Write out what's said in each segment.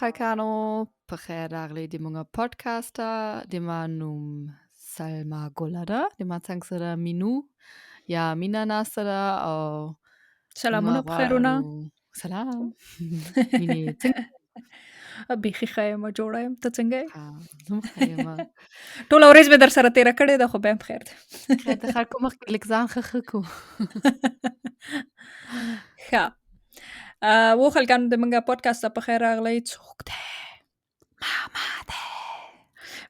خلکانو په خیر راغلی د مونږه پادکاسټ ته د ما نوم سلما ګله ده د ما څنګ سره مینو یا مینا ناصره او سلامونه مونږ په خیرونه سلام مینې څنګه بیخي ښه یم جوړه یم ته څنګه یې زم خیم ټوله ورځ مې در سره تېره کړې ده خو بیا هم خیر دی خیر د خلکو مخکې لږ ځان ښه کو ښه و خلکانو د منګه پودکاسټ ته په خیر راغلی څوک دی ماما دی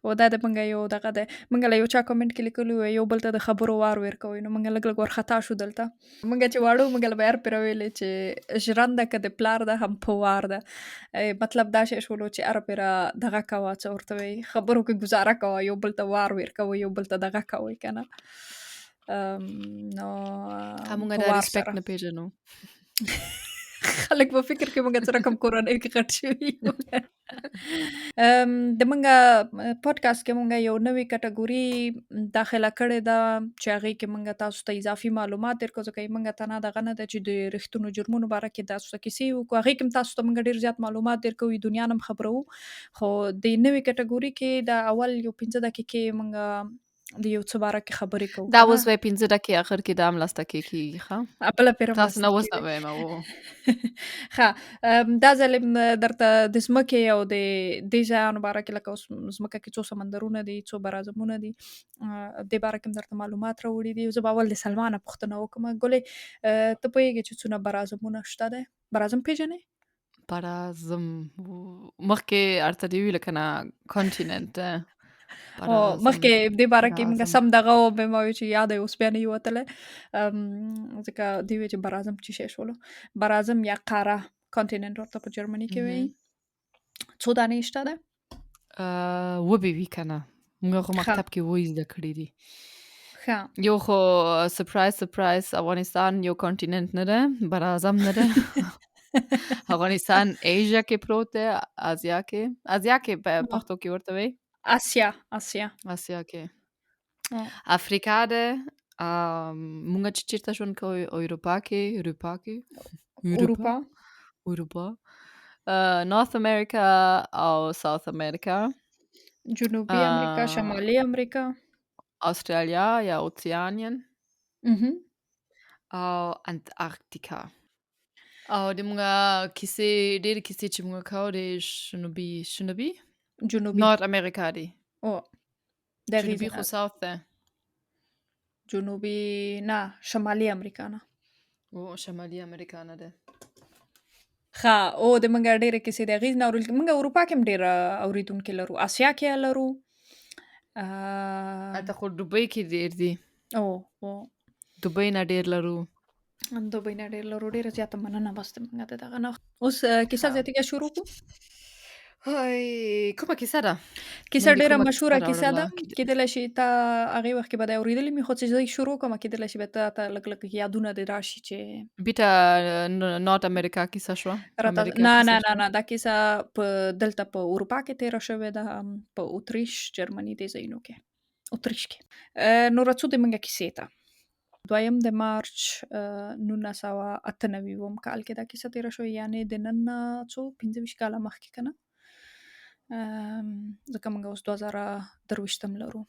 او دا د منګه یو دغه دی منګه له یو چا کمنټ کې لیکلي وو یو بل ته د خبرو وار ورکوئ نو منګه لږ لږ ورخطا شو دلته منګه چې واړو منګه له به هر پرې ویلې چې ژرنده که د پلار ده هم په وار ده مطلب دا شی شولو چې هر پرې دغه کوه څه ورته وایي خبرو کې ګزاره کوه یو بل ته وار ورکوئ یو بل ته دغه کوئ که نه نو همونږه د ریسپیکټ نه پیژنو خلک په فکر کې موږ سره کوم کورنۍ کې غټ شوي د موږ پودکاسټ کې موږ یو نوې کټګوري داخله کړې ده چې هغې کې موږ تاسو ته اضافي معلومات درکړو ځکه موږ ته نه دغه نه ده چې د رښتونو جرمونو باره کې تاسو ته کیسې وکړو هغې کې هم تاسو ته موږ ډېر زیات معلومات درکوو دنیا نه هم خبرو خو د نوې کټګوري کې د اول یو 15 دقیقې موږ د یو څه باره کې خبرې کوو دا اوس به 15 دقیقې اخر کې دا هم لس دقیقې کېږي ښه بله پېره تاسو نه اوس نه وایم ښه دا ځل درته د ځمکې او د دې ځایانو باره کې لکه اوس ځمکه کې څو سمندرونه دي څو براعظمونه دي دې باره کې هم درته معلومات راوړي دي زه به اول د سلما نه پوښتنه وکړم ګلې ته پوهېږې چې څونه براعظمونه شته دی براعظم پېژنې براعظم مخکې ارته دې وي لکه نه کانټیننټ مخکې دې باره کې موږ سم دغه به ما وی چې یاد اوس بیا نه یو وتلی ځکه دې وی چې براعظم څه شی شولو براعظم یا قاره کانټیننټ ورته په جرمني کې وایي څو دانې شته ده وبې وي که نه موږ خو مکتب کې وایي زده کړي دي ښه یو خو سپرایز افغانستان یو کانټیننټ نه ده براعظم نه ده افغانستان ایشیا کې پروت دی آسیا کې په پښتو کې ورته وایي آسیا کې افریقا ده مونږ چې چیرته ژوند کوو اروپا نورث امریکا او ساوث امریکا جنوبي امریکا شمالي امریکا استرالیا یا اوسیانین او انټارکټیکا او د مونږ ډېرې کیسې چې مونږ کوو د جنوبي نورث امریکا دی جنوبي خو ساوث ده جنوبي نه شمالي امریکا نه شمالي امریکا نه ده ښه او د موږ ډېرې کیسې د هغې نه اورېدل موږ اروپا کې هم ډېر اورېدونکي لرو آسیا کې یې لرو هلته خو دوبۍ کې ډېر دي دوبۍ نه ډېر لرو ډېره زیاته مننه بس د موږ د دغه نه اوس کیسه زیاتېږه شروع کړو کومه کیسه ده کیسه ډېره مشهوره کیسه ده کېدلی شي ته هغې وخت کې به د اورېدلې مې خو چې زه شروع کړم کېدلی شي به ته لږ لږ یادونه دې راشي چې بیټه نورث امریکا کیسه شوه نه دا کیسه په دلته په اروپا کې تېره شوې ده په اتریش جرمني دې ځایونو کې اتریش کې نو راځو د موږ کیسې ته 2 د مارچ 1998 کال کې دا کیسه تېره شوې یعنې د نن څو 15 کاله مخکې که نه ځکه موږ اوس 2023 لرو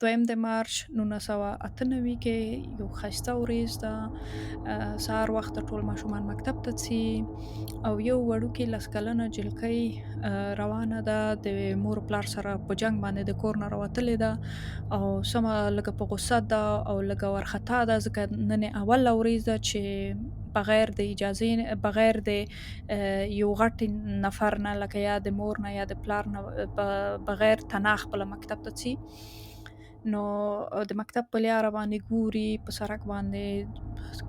2 د مارچ 1998 کې یو ښایسته ورځ ده سهار وخته ټول ماشومان مکتب ته ځي او یو وړوکې 10 کلنه جلکۍ روانه ده د مور پلار سره په جنګ باندې د کور نه راوتلې ده او سمه لږه په غوسه ده او لږه وارخطا ده ځکه نن اوله ورځ ده چې بغیر د اجازې بغیر د یو غټ نفر نه لکه یا د مور نه یا د پلار نه بغیر تنها خپله مکتب ته ځي نو د مکتب په لاره باندې ګوري په سړک باندې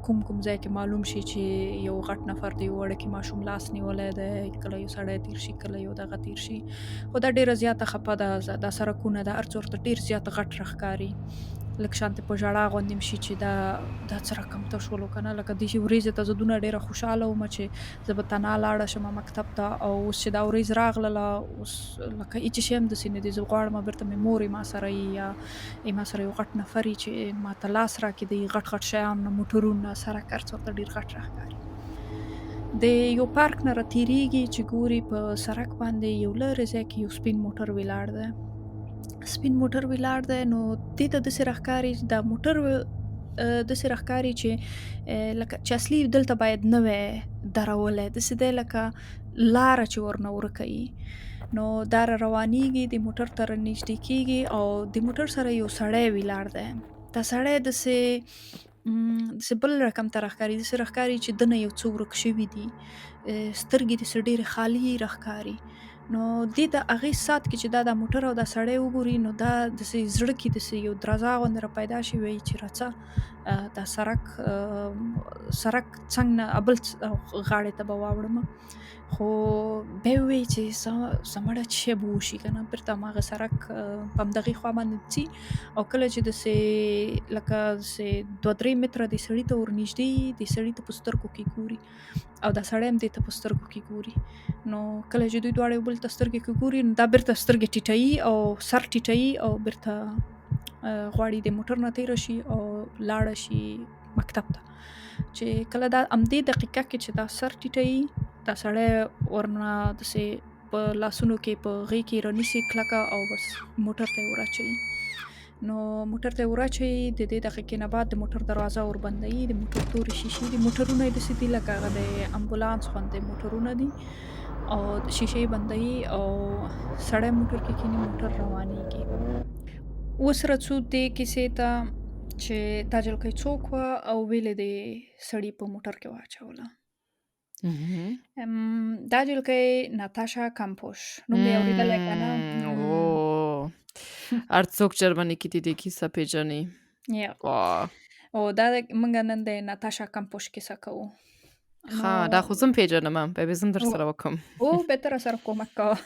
کوم ځای کې معلوم شي چې یو غټ نفر دی وړوکی ماشوم لاس نیولی دی کله یو سړی تیر شي کله یو دغه تیر شي خو دا ډېره زیاته خفه ده دا سړکونه د هر څه ورته ډېر زیات غټ راښکاري لږ شانتې په ژړا غوندې شي چې دا څه رقم ته شولو که نه لکه دې ورځې ته زه دونه ډېره خوشحاله وم چې زه به تنها لاړه شم مکتب ته او اوس چې دا ورځ راغلله اوس لکه هېڅ شی هم داسې نه دي زه غواړم بېرته مې مور ما سره یا ما سره یو غټ نفر چې ما ته لاس راکړي د غټ شیانو نه موټرونه سړک هر څه ورته ډېر غټ راښکاري د یو پارک نه راتېرېږي چې ګوري په سړک باندې یو لرې ځای کې یو سپین موټر ولاړ دی. سپین موټر ولاړ دی، نو دې ته داسې راښکاري چې دا موټر داسې راښکاري چې لکه چې اصلي دلته باید نه وی درولی، داسې دی لکه لاره چې ورنه ورکه وي. نو دا روانېږي، د موټر ته رانږدې کېږي او د موټر سره یو سړی ولاړ دی. دا سړی داسې بل رقم ته راښکاري، داسې راښکاري چې دنه یو څه ورک شوي دي. سترګې داسې ډېرې خالي راښکاري. نو دې ته هغې سات کې چې دا موټر او دا سړی وګوري، نو دا داسې زړه کې داسې یو درزا غوندې را پیدا شي، وایي چې راځه دا سړک څنګ نه بل غاړې ته به واوړمه. خو بیا یې ووایي چې زمړه څه شی به وشي که نه، بېرته هماغه سړک په همدغې خوا باندې ځي او کله چې داسې لکه داسې 2-3 متره دې سړي ته ورنږدې وي، دې سړي ته په سترګو کې ګوري او دا سړی هم دې ته په سترګو کې ګوري. نو کله چې دوی دواړه یو بل ته سترګې کې ګوري، نو دا بېرته سترګې ټیټوي او سر ټیټوي او بېرته غواړي د موټر نه تېره شي او لاړه شي مکتب ته. چې کله دا همدې دقیقه کې چې دا سر ټیټوي، دا سړی ورنه داسې په لاسونو کې په غېږ کې رانیسي کلکه او بس موټر ته یې وراچوي. نو موټر ته یې وراچوي، د دې دقیقې نه بعد د موټر دروازه وربندوي، د موټر تورې شیشې دي، موټرونه یې داسې دي لکه هغه د امبولانس غوندې موټرونه دي او شیشې یې بندوي او سړی موټر کې کښېني، موټر روانېږي. اوس راځو دې کیسې ته چې دا جلکۍ څوک وه او ویلې د سړي په موټر کې واچوله. دا جلکۍ ناتاشا کمپوش نوم دې اورېدلی که نه؟ هر څوک جرمني کې دې کیسه پېژني. او دا موږ نن د ناتاشا کمپوش کیسه کوو. ښه، دا خو زه هم پېژنم، بیا به زه هم در سره وکړم. بهتره سره کومک کوه.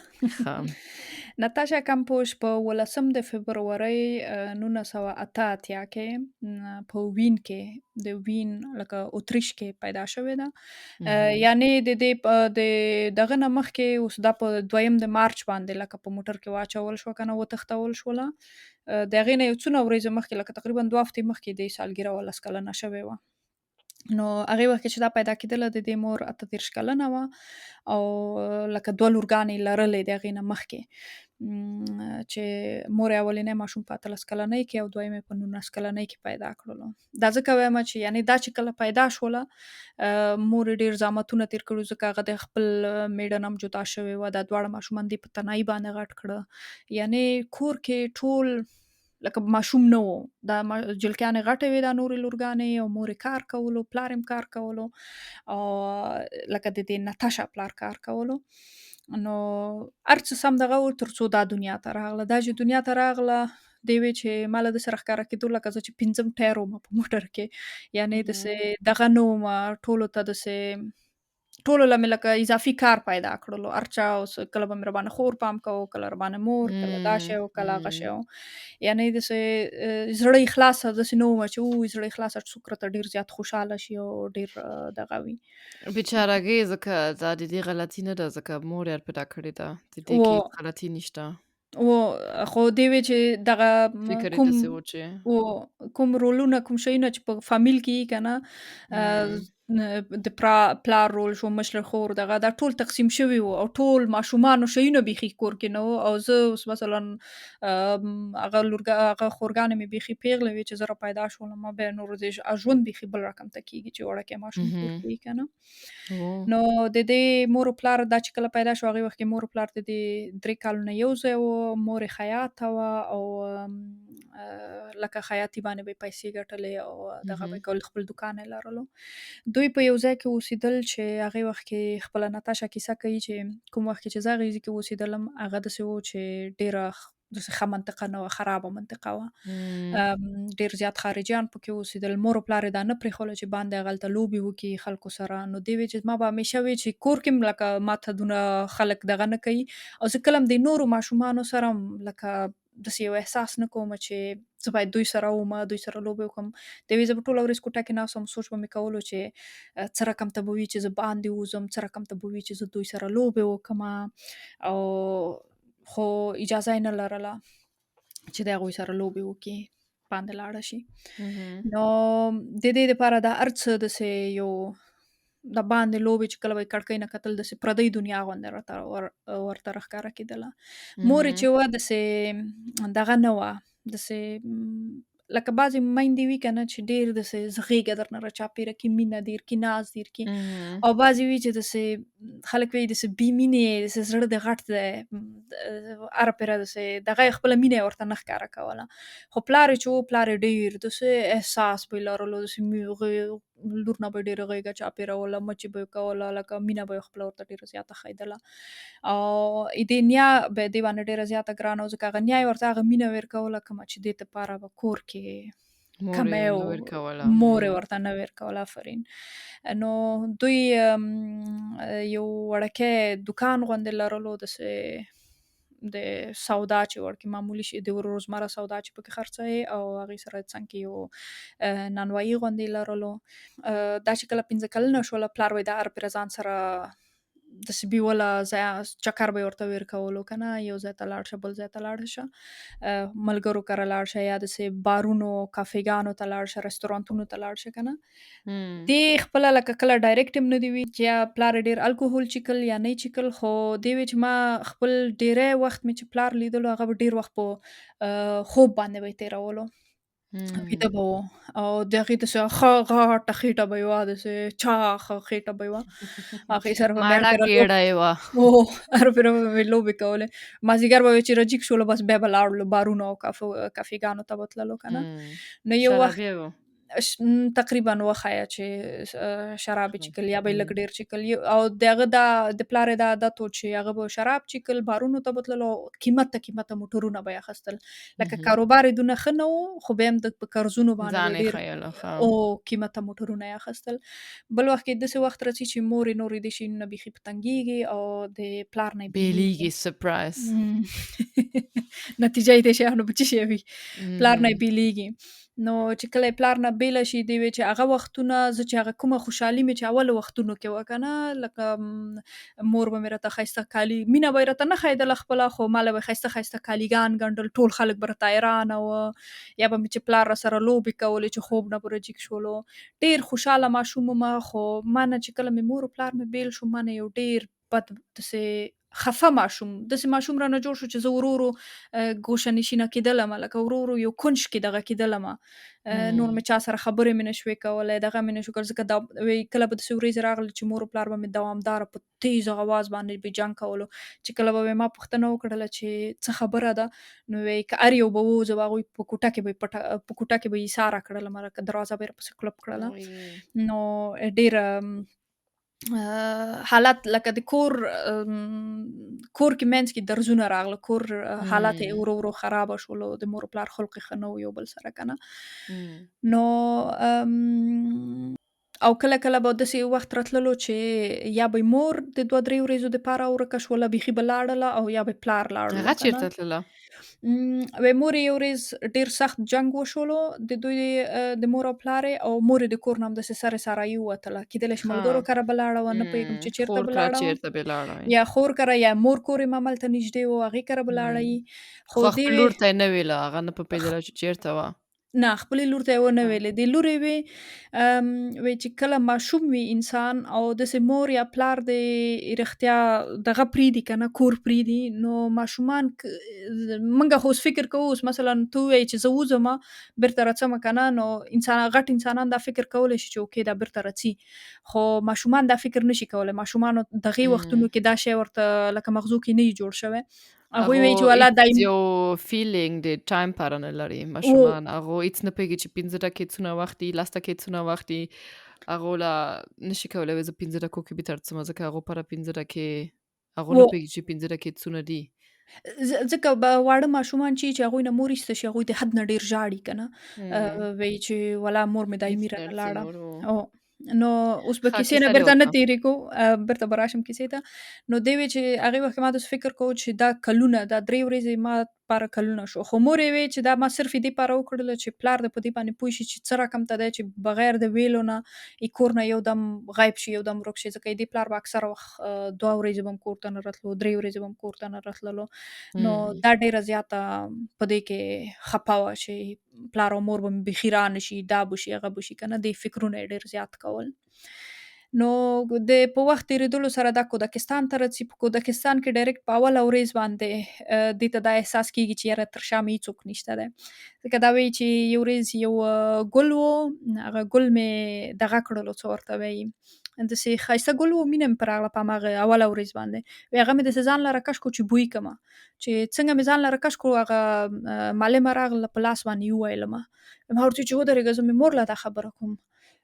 ناتاشا کمپوش په 18 د فبرورۍ 1988 کې په وین کې د وین لکه اتریش کې پیدا شوې ده. یعنې د دغه نه مخکې اوس دا په 2 د مارچ باندې لکه په موټر کې واچول شوه که نه، وتښتول شوله. د هغې نه یو څونه ورځې مخکې لکه تقریبا 2 هفتې مخکې د سالګیره 18 کلنه شوې وه. نو هغې وخت کې چې دا پیدا کېدله، د دې مور 38 کلنه وه او لکه 2 لورګانې لرلې د هغې نه مخکې، چې مور یې اولنی ماشوم په 18 کلنۍ کې او دویم یې په 19 کلنۍ کې پیدا کړلو. دا ځکه وایم چې یعنې دا چې کله پیدا شوله، مور یې ډېر زحمتونه تېر کړي، ځکه هغه د خپل میډه نه هم جدا شوې وه. دا دواړه ماشومان دې په تنهایي باندې غټ کړه. یعنې کور کې ټول لکه ماشوم نه و، دا جلکیانې غټې وې دا نورې لورګانې او مور یې کار کولو، پلار یې کار کولو او لکه د دې ناتاشا پلار کار کولو. نو هر څه سم دغه و تر څو دا دنیا ته راغله. دا چې دنیا ته راغله، دې وې چې ما له داسې راښکاره کېدو لکه زه چې 5م ټایر وم په موټر کې، یعنې داسې دغه نه ومه، ټولو ته داسې ټولو له مې لکه اضافي کار پیدا کړلو. هر چا کله به مې راباندې خور پام کوو، کله راباندې مور، کله دا شی و، کله هغه شی و. یعنې داسې زړه یې خلاصه داسې نه ومه چې زړه یې خلاصه څوک راته ډېر زیات خوشحاله شي او ډېر دغه وي. بیچارهګۍ، ځکه دا د دې غلطي نه ده، ځکه مور یې پیدا کړې ده، د دې کې غلطي نشته. خو دې وې چې دغه کوم رولونه، کوم شیونه چې په فامیل کې یي که نه، د پلار رول شو، مشر خور، دغه دا ټول تقسیم شوي وو او ټول ماشومانو شیونه بیخي کور کې نه وو. او زه اوس مثلا هغه خورګانې مې بیخي پیغلې وې چې زه را پیدا شولم، بیا نور ژوند بیخي بل رقم ته کېږي چې وړکی ماشوم کور کې وي که نه. نو د دې مور و پلار دا چې کله پیدا شو، هغې وخت کې مور و پلار د دې 3 کالو نه یو ځای وو. مور یې خیاطه وه او لکه خیاطي باندې به یې پیسې ګټلې او دغه به یې کول، خپل دوکان یې لرلو. دوی په یو ځای کې اوسېدل چې هغې وخت کې خپله ناتاشا کیسه کوي چې کوم وخت کې چې زه هغې ځای کې اوسېدلم، هغه داسې و چې ډېره داسې ښه منطقه نه وه، خرابه منطقه وه. ډېر زیات خارجیان پکې اوسېدل. مور و پلار یې دا نه پرېښوله چې باندې هغلته لوبې وکړي خلکو سره. نو دې وې چې ما به همیشه وې چې کور کې هم لکه ما ته دونه خلک دغه نه کوي او زه کله هم د نورو ماشومانو سره هم لکه داسې یو احساس نه کوم چې زه باید دوی سره ومه، دوی سره لوبې وکړم. د یوې زه به ټوله ورځ کوټه کې ناست وم، سوچ به مې کولو چې څه رقم ته به وي چې زه باندې ووځم، څه رقم ته به وي چې زه دوی سره لوبې وکړمه، او خو اجازه یې نه لرله چې د هغوی سره لوبې وکړي، باندې لاړه شي. نو د دې دپاره دا هر څه داسې یو د باندې لوبې چې کله به یې کړکۍ نه کتل داسې پردۍ دنیا غوندې ورته راښکاره کېدله. مور یې چې وه داسې دغه نه وه، داسې لکه بعضې میندې وي که نه چې ډېر داسې زغېږه درنه راچاپېره کړي، مینه دې کړي، ناز دې کړي، او بعضې وي چې داسې خلک وایي داسې بې مینې داسې زړه دې غټ دی، هره پیره داسې دغه یې خپله مینه یې ورته نه ښکاره کوله. خو پلار یې چې و پلار یې ډېر داسې احساس به یې لرلو، داسې لور نه به یې ډېره غېږه چاپېروله، مچې به یې کوله، لکه مینه به یې خپله ورته ډېره زیاته ښودله. او دې نیا به دې باندې ډېره زیاته ګرانه وه، ځکه هغه نیا یې ورته هغه مینه ورکوله کومه چې دې دپاره به کور کې کمی و، مور یې ورته نه ورکوله. آفرین. نو دوی یو وړکی دوکان غوندې لرلو، داسې د سودا چې وړکې معمولي شي د روزمره سودا چې پکې خرڅوي، او هغې سره څنګ کې یو نانوایي غوندې لرلو. دا چې کله 15 کلنه شوله، پلار وایي د هر پیره ځان سره داسې بیوله ځایه چکر به یې ورته ورکولو که نه، یو ځای ته لاړ شه بل ځای ته لاړ شه، ملګرو کره لاړ شه، یا داسې بارونو کافېګانو ته لاړ شه، رستورانتونو ته لاړ شه که نه. دې خپله لکه کله ډایرکټ هم نه دي وي چې یا پلار یې ډېر الکوهول چیکل یا نه یې چیکل، خو دې وی چې ما خپل ډېری وخت مې چې پلار لیدلو هغه به ډېر وخت په خوب باندې به یې تېرولو، ویده به و، او د هغې داسې ښه غټه خېټه به یې وه، داسې چاغه خېټه به یې وه، هغې سره به مې هر پیره به مې لوبې کولې. مازدیګر به وی چې راجیګ شولو، بس بیا به لاړلو بارونو او کافېګانو ته به تللو که نه. نو یو وخت تقریبا وښیه چې شراب یې چیکل یا به یې لږ ډېر چیکل، او د هغه دا د پلار یې دا عادت و چې هغه به شراب چیکل، بارونو ته به تللو، قیمته موټرونه به یې اخیستل. لکه کاروبار یې دونه ښه نه و، خو بیا هم په قرضونو باندې ډېر او قیمته موټرونه یې اخیستل. بل وخت کې داسې وخت راځي چې مور یې نور دې شیانونه بیخي په تنګېږي او د پلار نه یې بیلیږي. سپرایز نتیجه یې دې شیانو په څه شی وي، پلار نه یې بیلیږي. نو چې کله یې پلار نه بیله شي، دې وی چې هغه وختونه زه چې هغه کومه خوشحالي مې چې اولو وختونو کې وه که نه، لکه مور به مې راته ښایسته کالي، مینه به یې راته نه ښایدله خپله، خو ما له به یې ښایسته ښایسته کالیګان ګنډل، ټول خلک به راته حیرانه وه، یا به مې چې پلار راسره لوبې کولې چې خوب نه به راجیګ شولو. ډېر خوشحاله ماشوم ومه. خو ما نه چې کله مې مور و پلار مې بیل شو، ما نه یو ډېر بد داسې خفه ماشوم، داسې ماشوم رانه جوړ شو چې زه ورو ورو ګوشه نشینه کېدلم، لکه ورو ورو یو کونج کې دغه کېدلم، نور مې چا سره خبرې مې نه شوې کولی، دغه مې نه شو کولی، ځکه کله به داسې ورځې راغلې چې مور و پلار به مې دوامداره په تیز اواز باندې به جنګ کولو، چې کله به ما پوښتنه وکړله چې څه خبره ده، نو وایي که هر یو به و، زه به هغوی په کوټه کې به یې ایساره کړلم، دروازه به یې راپسې کلپ کړله. نو ډېره حالت لکه د کور کې منځ کې درزونه راغله، کور حالت یې ورو ورو خرابه شولو، د مور و پلار خلق یې ښه نه و یو بل سره که نه. نو او کله کله به داسې وخت راتللو چې یا به مور د 2-3 ورځو دپاره ورکه شوله، بیخي به لاړله، او یا به پلار لاړلو. هغه چېرته تلله؟ وی مور یې یو ورځ ډېر سخت جنګ وشولو د دوی د مور او پلار یې، او مور یې د کور نه هم داسې سرې سارایي ووتله، کېدلی شي ملګرو کره به لاړه وه، نه پوهېږم چې چېرته به لاړه وه، یا خور کره یا مور کور یې هملته نږدې و، هغې کره به لاړه یي. خو خپل لور ته یې نه ویله، هغه نه پوهېدله چې چېرته وه؟ نه، خپلې لور ته یې ونه ویلې. د لورې وی چې کله ماشوم وي انسان او داسې مور یا پلار د رښتیا دغه پرېږدي که نه، کور پرېږدي، نو ماشومان موږ خو اوس فکر کوو، اوس مثلا ته ووایې چې زه وځمه بېرته راځمه که نه، نو غټ انسانان دا فکر کولی شي چې اوکې دا بېرته راځي، خو ماشومان دا فکر نشي کولی. ماشومانو دغې وختونو کې دا شی ورته لکه مغزو کې نه وي جوړ شوی. هغوی وایي چې والا یو فیلینګ د ټایم پاره نه لري ماشومان، هغو هېڅ نه پوهېږي چې 15 دقیقې څونه وخت دي، 10 دقیقې څونه وخت دي، هغو لا نشي کولی زه 15 دقیقو کې بېرته راځمه، ځکه هغو پاره 15 دقیقې هغو نه پوهېږي چې 15 دقیقې څونه دي. ځکه واړه ماشومان چې هغوی نه مور ایسته شي، هغوی د حد نه ډېر ژاړي که نه، وایي چې والا مور مې دایمي رانه لاړه. نو اوس به کیسې نه بېرته نه تېرې کوو، بېرته به راشم کیسې ته. نو دې وی چې هغې وخت کې ما داسې فکر کوو چې دا کلونه، دا 3 ورځې ما پاره کلونه شو، خو مور یې وی چې دا ما صرف دې پاره وکړله چې پلار دې په دې باندې پوه شي چې څه رقم ته دی، چې بغیر د ویلو نه یې کور نه یو دم غایب شي، یو دم ورک شي، ځکه دې پلار به اکثره وخت 2 ورځې به هم کور ته نه راتلو، 3 ورځې به هم کور ته نه راتللو. نو دا ډېره زیاته په دې کې خفه وه چې پلار او مور به مې بیخي رانشي، دا به شي هغه به شي که نه، دې فکرونه یې ډېر زیات کول. نو په وخت تېرېدلو سره دا کودکستان ته راځي. په کودکستان کې ډایرکټ په اوله ورځ باندې دې ته دا احساس کېږي چې یاره تر شا مې هېڅوک نشته دی. ځکه دا وایي چې یو ورځ یو ګل و، هغه ګل مې دغه کړلو، څه ورته وایي، داسې ښایسته ګل و، مینه مې پرې راغله په هماغه اوله ورځ باندې. وایي هغه مې داسې ځان له راکش کړو چې بوی کړمه. چې څنګه مې ځان له راکش کړو، هغه معلمه راغله، په لاس باندې یې وویلمه. ما ورته وویل چې ودرېږه، زه مې مور له دا خبره کوم.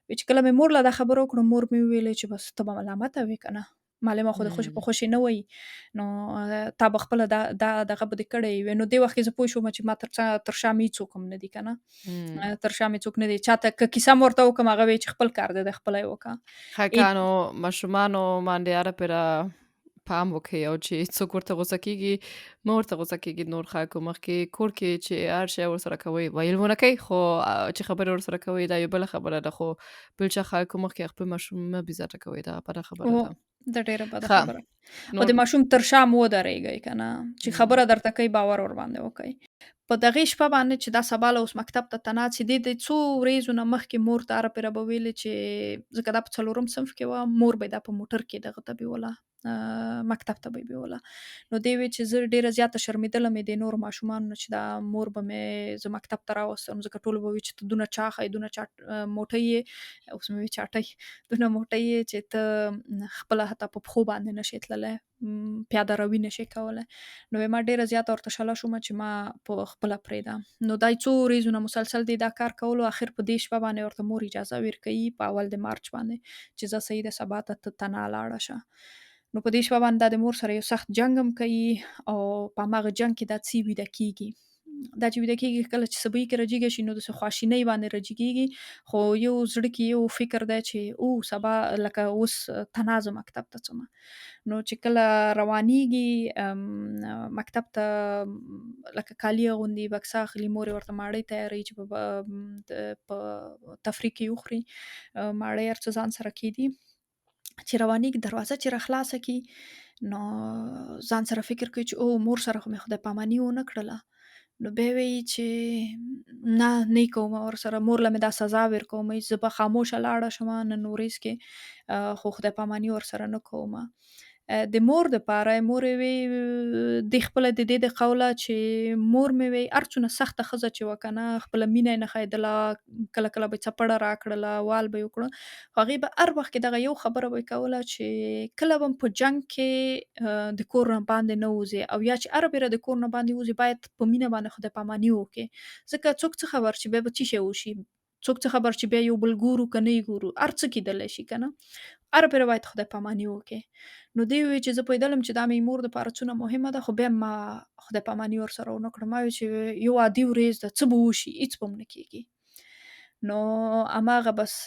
چې کله مې مور له دا خبره وکړه، مور مې وویلې چې بس ته به ملامته وې که نه، معلمه خو د خوشې په خوشې نه وایي، نو تا به خپله دغه به دې کړی وي. نو دې وخت کې زه پوه شوم چې ما تر شا مې هېڅوک هم نه دي که نه، تر شا مې څوک نه دی. چاته که کیسه مې ورته وکړم، هغه وایي چې خپل کار دی خپله یې وکړه. ښه نو ماشومانو باندې هره پیره پام وکړئ، او چې څوک ورته غوسه کېږي مه ورته غوسه کېږي. نور خلکو مخکې کور کې چې هر شی ورسره کوئ ویل مو نه کوئ، خو چې خبرې ورسره کوئ دا یو بله خبره ده، خو بل چا خلکو مخکې خپل ماشوم مه بېزته کوئ، دا بده خبره ده. دا ډېره بده خبره. او د ماشوم تر شا مو ودرېږئ که نه، چې خبره درته کوي باور ورباندې وکړئ. په دغې شپه باندې چې دا سبا له اوس مکتب ته تناست دي، د څو ورځو نه مخکې مور ته هره پیره به ویلې چې ځکه دا په 4م صنف کې وه، مور به یې دا په موټر کې دغه ته بیوله، مکتب ته به یې بیوله. نو دې ویل چې زه ډېره زیاته شرمېدلم د نورو ماشومانو نه چې دا مور به مې زه مکتب ته راوستم، ځکه ټولو به ویل چې ته دونه چاغه یې، دونه موټی یې، اوس مې ویل چاټی، دونه موټی یې چې ته خپله حتی په پښو باندې نشې تللی، پیاده روي نشې کولی. نو ما ډېره زیاته ورته شله شومه چې ما په خپله پرېږده. نو دا څو ورځو نه مسلسل دی دا کار کولو، اخر په دې شپه باندې ورته مور اجازه ورکوي په اول د مارچ باندې چې زه صحیح ده سبا ته ته تنها لاړه شه. نو په دې شپه باندې دا د مور سره یو سخت جنګ هم کوي، او په هماغه جنګ کې دا څه ویده کېږي. دا چې ویده کېږي کله چې صبحي کې راجیږي شي، نو داسې خواشینۍ باندې راجیږي، خو یو زړه کې یو فکر دی چې سبا لکه اوس تنها زه مکتب ته ځمه. نو چې کله روانېږي مکتب ته، لکه کالي اغوندي، بکسه اخلي، مور یې ورته ماړۍ تیاروي چې په تفریح کې وخوري، ماړۍ هر څه ځان سره کېدي. چې روانېږي، دروازه چې راخلاصه کړي، نو ځان سره فکر کوي چې مور سره خو مې خدای پاماني ونه کړله. نو بیا وایي چې نه یې کومه ورسره، مور له مې دا سزا ورکوم، زه به خاموشه لاړه شمه نن ورځ کې، خو خدای پاماني ورسره نه کومه. د مور دپاره مور یې وی د خپله د دې د قوله چې مور مې وی هر څونه سخته ښځه چې وه که نه، خپله مینه یې نه ښایدله، کله کله به یې څپړه راکړله، وال به یې وکړه، خو هغې به هر وخت کې دغه یو خبره به یې کوله چې کله به په جنګ کې د کور نه باندې نه وځې، او یا چې هره بیره د کور نه باندې وځې باید په مینه باندې خدای پاماني وکړې، ځکه څوک څه خبر چې بیا به څه شی وشي، څوک څه خبر چې بیا یو بل ګورو که نه یې ګورو، هر څه کېدلی شي که نه، هره بیره باید خدای پاماني وکړې. نو دې وویل چې زه پوهېدلم چې دا مې مور دپاره څونه مهمه ده، خو بیا ما خدای پاماني ورسره ونه کړه. ما ویل چې یو عادي ورځ ده، څه به وشي، هېڅ به هم نه کېږي. نو هماغه بس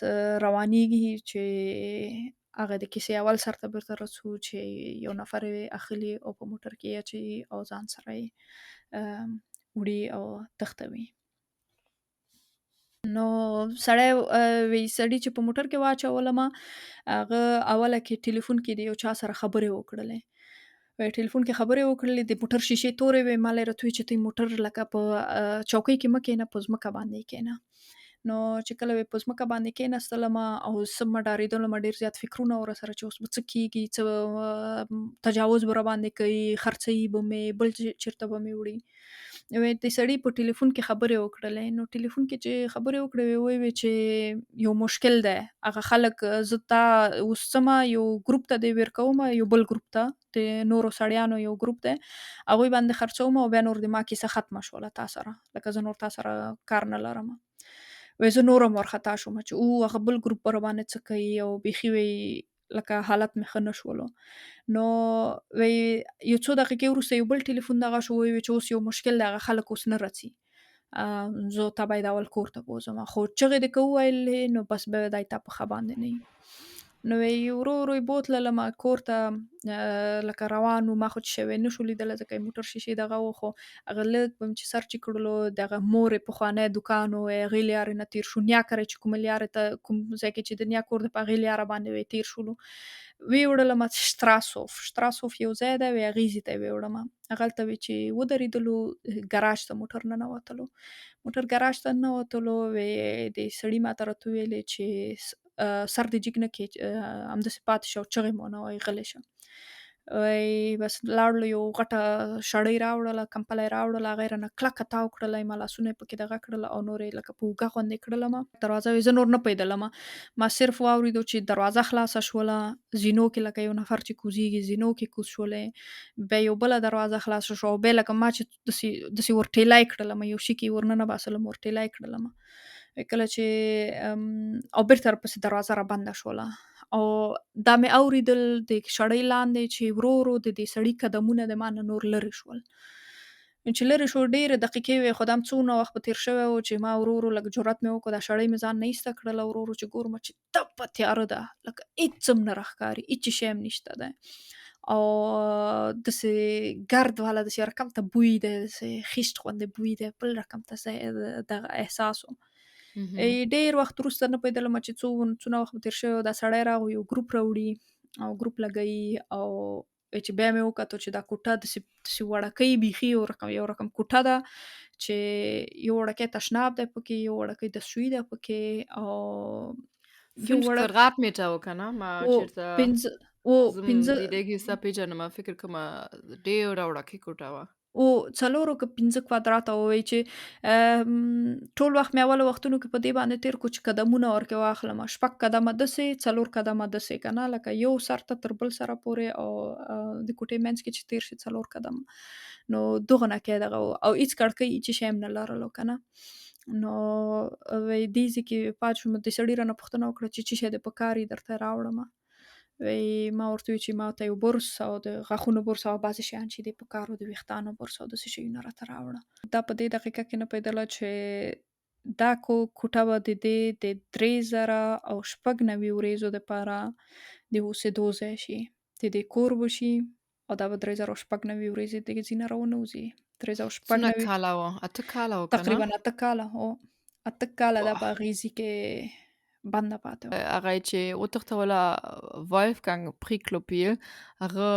روانېږي چې هغه د کیسې اول سر ته بېرته رسو چې یو نفر یې اخلي او په موټر کې یې اچوي او ځان سره یې وړي او تښتوي. نو سړی چې په موټر کې واچولمه، هغه اوله کې ټلیفون کې د یو چا سره خبرې وکړلې. ټلیفون کې خبرې وکړلې، د موټر شیشې تورې وې، ما له یې راته وویل چې ته موټر لکه په چوکۍ کې مه کښېنه، په ځمکه باندې یې کښېنه. نو چې کله په ځمکه باندې کښېنستلمه او زه ډارېدلمه، ډېر زیات فکرونه ورسره چې اوس به څه کېږي، څه تجاوز به راباندې کوي، خرڅوي به مې، بل چېرته به مې وړي. د سړي په ټلیفون کې خبرې وکړلې. نو ټلیفون کې چې خبرې وکړې، ویې چې یو مشکل دی، هغه خلک زه تا اوس څمه، یو ګروپ ته دې ورکومه، یو بل ګروپ ته، د نورو سړیانو یو ګروپ دی، هغوی باندې خرڅومه، او بیا نور د ما کیسه ختمه شوله تا سره، لکه زه نور تا سره کار نه لرمه. وایي زه نور هم وارخطا شومه چې هغه بل ګروپ به راباندې څه کوي، او بیخي وایي لکه حالت مې ښه نه شولو. نو وایي یو څو دقیقې وروسته یو بل ټلیفون دغه شو، وایي چې اوس یو مشکل دی، هغه خلک اوس نه راځي، زه تا باید اول کور ته بوځم، خو چغې دې که وویلې نو بس بیا دی تا په ښه باندې نه وي. نو وایي ورو ورو یې بوتللمه کور ته، لکه روان و، ما خو چې شی نه شو لیدلی ځکه یې موټر شیشې دغه و، خو هغه لږ به مې چې سر چې کړلو، دغه مور یې پخوانی دوکان و، هغې لارې نه تېر شو، نیا کره چې کومې لارې ته، کوم ځای کې چې د نیا کور دی، په هغې لاره باندې تېر شولو. ویې وړلمه شتراسوف یو ځای دی، وایي هغې ځای ته یې ویوړمه. هغلته وایي چې ودرېدلو، ګراج ته موټر ننوتلو، موټر ګراج ته ننوتلو، وایي د سړي ما ته راته وویلې چې سر دې جګ نه کړې همداسې پاتې شه او چغې مو ونه وایې غلی شه. وایي بس لاړلو یو غټه شړۍ راوړله کمپله یې راوړله هغه یې رانه کلکه تاو کړله ما لاسونه یې پکې دغه کړل او نور یې لکه په اوږه غوندې کړلمه دروازه وې زه نور نه پوهېدلمه ما صرف واورېدو چې دروازه خلاصه شوله زینو کې لکه یو نفر چې کوزیږي زینو کې کوز شولې بیا یو بله دروازه خلاصه شوه او بیا لکه ما چې داسې ور ټیلی کړلمه یو شي کې ورننه باسلم ور ټیلی کړلمه کله چې او بېرته ورپسې دروازه را بنده شوله او دا مې اورېدل د شړۍ لاندې چې ورو ورو د دې سړي قدمونه د ما نه نور لرې شول چې لرې شو ډېرې دقیقې وې خو دا هم څونه وخت په تېر شوی و چې ما ورو ورو لږ جرأت مې وکړ دا شړۍ مې ځان نه ایسته کړله ورو ورو چې ګورم چې تپه تیاره ده لکه هېڅ هم نه راښکاري هېڅ شی هم نشته دی او داسې ګرد والا داسې یو رقم ته بوی دی داسې خیشت غوندې بوی دی بل رقم ته دغه احساس و ډېر وخت وروسته نه پوهېدلم چې څونه وخت تېر شوی دا سړی راغی یو ګروپ راوړي او ګروپ لګوي او چې بیا مې وکتل چې دا کوټه داسې وړکۍ بیخي یو رقم کوټه ده چې یو وړکی تشناب دی پکې یو وړکی دستشویی ده پکې او 5 Quadratmeter وکنه ما چیرته زم پنځه دیدګي ستا پیژنم فکر کوم ډېره وړکې کوټه وه او 4 که 5 کوادراته ووایي چې ټول وخت مې اول وختونو کې په دې باندې تېر کړو چې قدمونه ورکې واخلم 6 قدمه داسې 4 قدمه داسې که نه لکه یو سر ته تر بل سره پورې او د کوټې منځ کې چې تېر شي 4 قدمه نو دغه نه کې دغه او هېڅ کړکۍ هېڅ شی هم نه لرلو که نه نو وایي دې ځای کې پاتې شوم د سړي رانه پوښتنه وکړه چې څه شی دې په کار درته راوړمه وی ما ورته وی چې ما ته یو برس او د غاښونو برس او بعضې شیان چې دي په کار و د ویښتانو برس او داسې شیونه راته راوړه دا په دې دقیقه کې نه پوهېدله چې دا کوټه به د دې د 3000 او 96 ورځو دپاره د اوسېدو ځای شي د دې کور به شي او دا به 3000 او 96 ورځې دغې ځای نه راونوځي 3000 او 96 څونه کاله وه 8 کاله وه که نه تقریبا 8 کاله هو 8 کاله دا په هغې ځای کې بنده پاتې وه هغه چې وتښتوله وولفګنګ پریکلوپیل هغه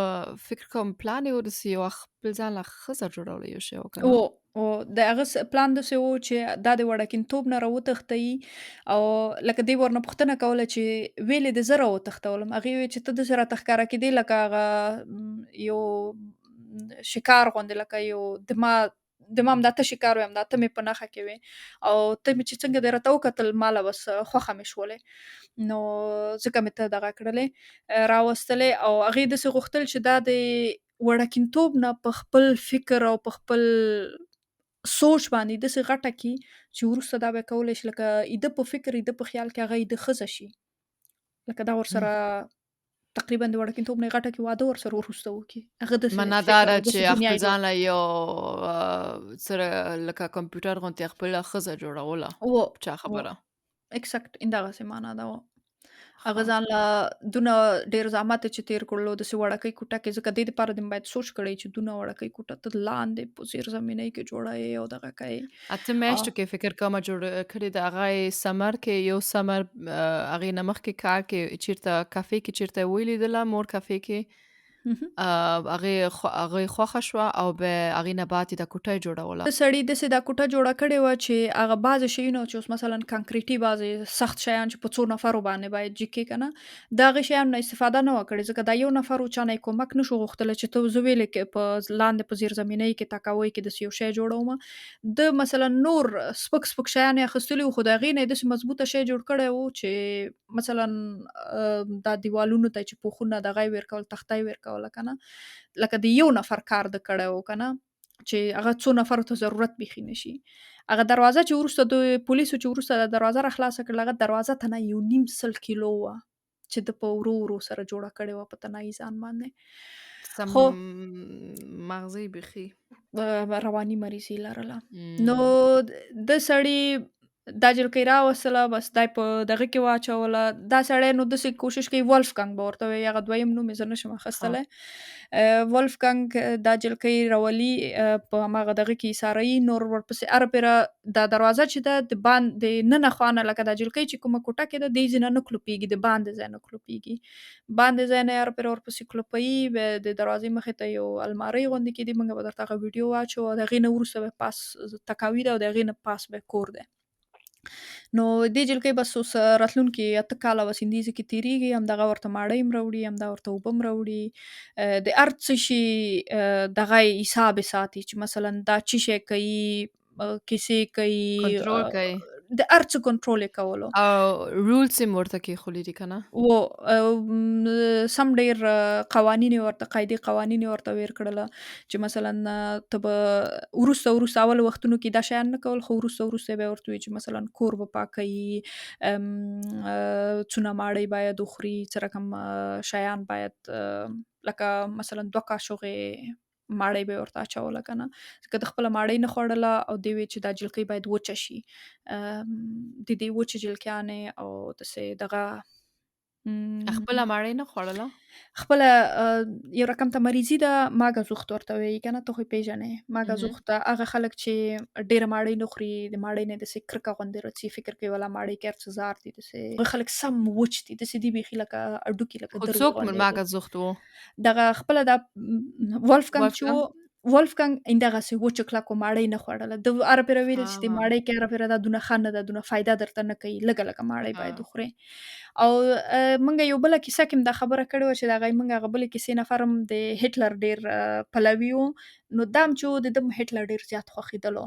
فکر کوم پلان یې و داسې یوه خپل ځان له ښځه جوړولی یو شی و که نه او د هغه پلان داسې و چې دا د وړکینتوب نه راوتښتوي او لکه دی ورنه پوښتنه کوله چې ویلې د زه راوتښتولم هغې ویل چې ته داسې راته ښکاره کېدې لکه هغه یو شکار غوندې لکه یو د ما همدا ته شکار وې همدا ته مې په نښه کې وې او ته مې چې څنګه دې راته وکتل ما له بس خوښه مې شولې نو ځکه مې ته دغه کړلې راوستلې او هغې داسې غوښتل چې دا د وړکینتوب نه په خپل فکر او په خپل سوچ باندې داسې غټه کړي چې وروسته دا به کولی شي لکه ایده په فکر ایده په خیال کې هغه ایده ښځه شي لکه دا ورسره تقریبا د وړکینتوب نه غټه کې واده ورسره وروسته وکړي هغه داسې معنا دا ده چې خپل ځان له یو سره لکه کمپیوټر غوندې خپله ښځه جوړوله چا خبره اکزیکټ همدغسې معنا ده هغه ځان له دونه ډېر زحمت چې تېر کړلو داسې وړکۍ کوټه کې ځکه دې دپاره دې باید سوچ کړی چې دونه وړکۍ کوټه ته لاندې په زیرزمینۍ کې جوړوې او دغه کوې 8 میاشتو کې فکر کومه جوړ کړې ده هغه یې سمر کې یو سمر هغې نه مخکې کال کې چېرته کافې کې چېرته یې ولیدله مور کافې کې هغې خوښه شوه او بیا هغې نه بعد یې دا کوټه یې جوړوله سړي داسې دا کوټه جوړه کړې وه چې هغه بعضې شیونه چې اوس مثلا کانکریټي بعضې سخت شیان چې په څو نفرو باندې باید جګ که نه د هغې شیانو نه استفاده نه وه کړې ځکه دا یو نفر و چا نه یې کومک نه شو غوښتلی چې ته زه ویلې کې په لاندې په زیرزمینۍ کې تاکاوۍ کې داسې یو شی جوړومه د مثلا نور سپک سپک شیان یې اخیستلي وو خو د هغې نه یې داسې مضبوطه شی جوړ کړی و چې مثلا دا دیوالونو ته چې پوښونه دغه یې ورکول تخته یې ورکوله که نه لکه د یو نفر کار د کړی و که نه چې هغه څو نفرو ته ضرورت بیخي نشي هغه دروازه چې وروسته د پولیسو چې وروسته د دروازه را خلاصه کړل هغه دروازه ته نه 1.5 کیلو وه چې د په ورو ورو سره جوړه کړې وه په تنهایي ځان باندې خو مغزي بیخي رواني مریضي لرله نو د سړي دا جلکۍ راوستله بس دا په دغه کې واچوله دا سړی نو داسې کوشش کوي ولفګنګ به ورته وایي هغه دویم نوم یې زه نشم اخیستلی ولفګنګ دا جلکۍ راولي په هماغه دغه کې ایساروي نور ورپسې هره پیره دا دروازه چې ده د باندې ننه خوا نه لکه دا جلکۍ چې کومه کوټه کې ده دې ځای نه کلوپېږي د باندې ځای نه کلوپېږي باندې ځای نه هره پیره ورپسې کلوپوي بیا د دروازې مخې ته یو المارۍ غوندې کېدي موږ به درته هغه ویډیو واچو د هغې نه وروسته به پاس تکاوي ده او د هغې نه پاس به کور دی نو دې جلکۍ بس اوس راتلونکي 8 کاله به سیندیزې کې تېرېږي، همدغه ورته ماړۍ هم راوړي، همدغه ورته اوبه هم راوړي، د هر څه شي دغه یې حساب یې ساتي چې مثلًا دا څه شی کوي، کیسې کنټرول کوي، کوي د هر څه کنټرول یې کولو. او رولز یې ورته کېښولي دي که نه؟ سم ډېر قوانین یې ورته قاعدې قوانین یې ورته ویر کړله چې مثلًا ته به وروسته اولو وختونو کې دا شیان نه کول، خو وروسته به یې ورته ووایي چې مثلًا کور به پاکوي، څونه ماړۍ باید وخوري، څه رقم شیان باید لکه مثلًا 2 کاشوغې ماړۍ به یې ورته اچوله که نه، ځکه ده خپله ماړۍ نه خوړله او دې ویل چې دا جلکۍ باید وچه شي. د دې وچې جلکیانې او داسې دغه خپله ماړۍ نه خوړله؟ خپله یو رقم ته مریضي ده، ماګزوخت ورته وایي که نه، ته خو یې پېژنې. ماګزوخت هغه خلک چې ډېره ماړۍ نه خوري، د ماړۍ نه داسې کرکه غوندې راځي، فکر کوي والله ماړۍ کې هر څه زار دي، داسې هغه خلک سم وچ دي، داسې دي بیخي لکه هډوکي لکه خو دروې څوک غوندې دي. ماګزوخت و؟ دغه خپله دا ولفګنګ چې و، ولفګنګ همدغسې وچو کلکو ماړۍ نه خوړله. ده هره پیره ویل چې دې ماړۍ کې هره پیره دا دونه ښه نه ده، دونه فایده درته نه کوي، لږه ماړۍ باید وخورې. او موږ یو بله کیسه کې هم دا خبره کړې وه چې د هغې موږ هغه بلې کیسې نفر هم د هټلر ډېر پلوي و، نو دا هم چې و د ده هم هټلر ډېر زیات خوښېدلو.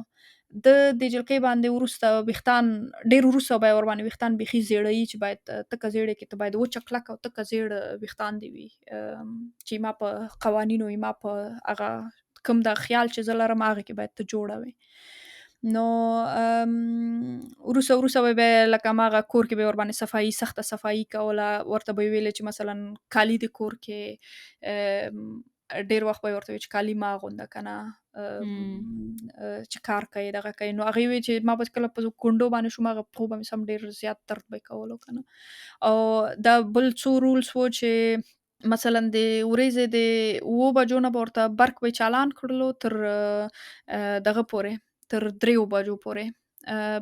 ده د جلکۍ باندې وروسته ویښتان ډېر وروسته به یې ورباندې ویښتان بیخي زیړوي چې باید تکه زیړې کې ته باید وچه کلکه او تکه زیړ ویښتان دې وي، چې ما په قوانینو ما په هغه کوم دا خیال چې زه لرم هغه کې باید ته جوړه وې. نو وروسته به یې لکه هماغه کور کې به یې ورباندې صفایي سخته صفایي کوله، ورته به یې ویلې چې مثلا کالي د کور کې ډېر وخت به یې ورته ویل چې کالي مه اغونده که نه، چې کار کوي دغه کوي. نو هغې ویل چې ما به کله په کونډو باندې شوم، هغه پښو به مې سم ډېر زیات درد به یې کولو که نه. او دا بل څو رولز و چې مثلا د ورځې د 7 بجو نه به ورته برق به یې چالان کړلو تر دغه پورې، تر 3 بجو پورې،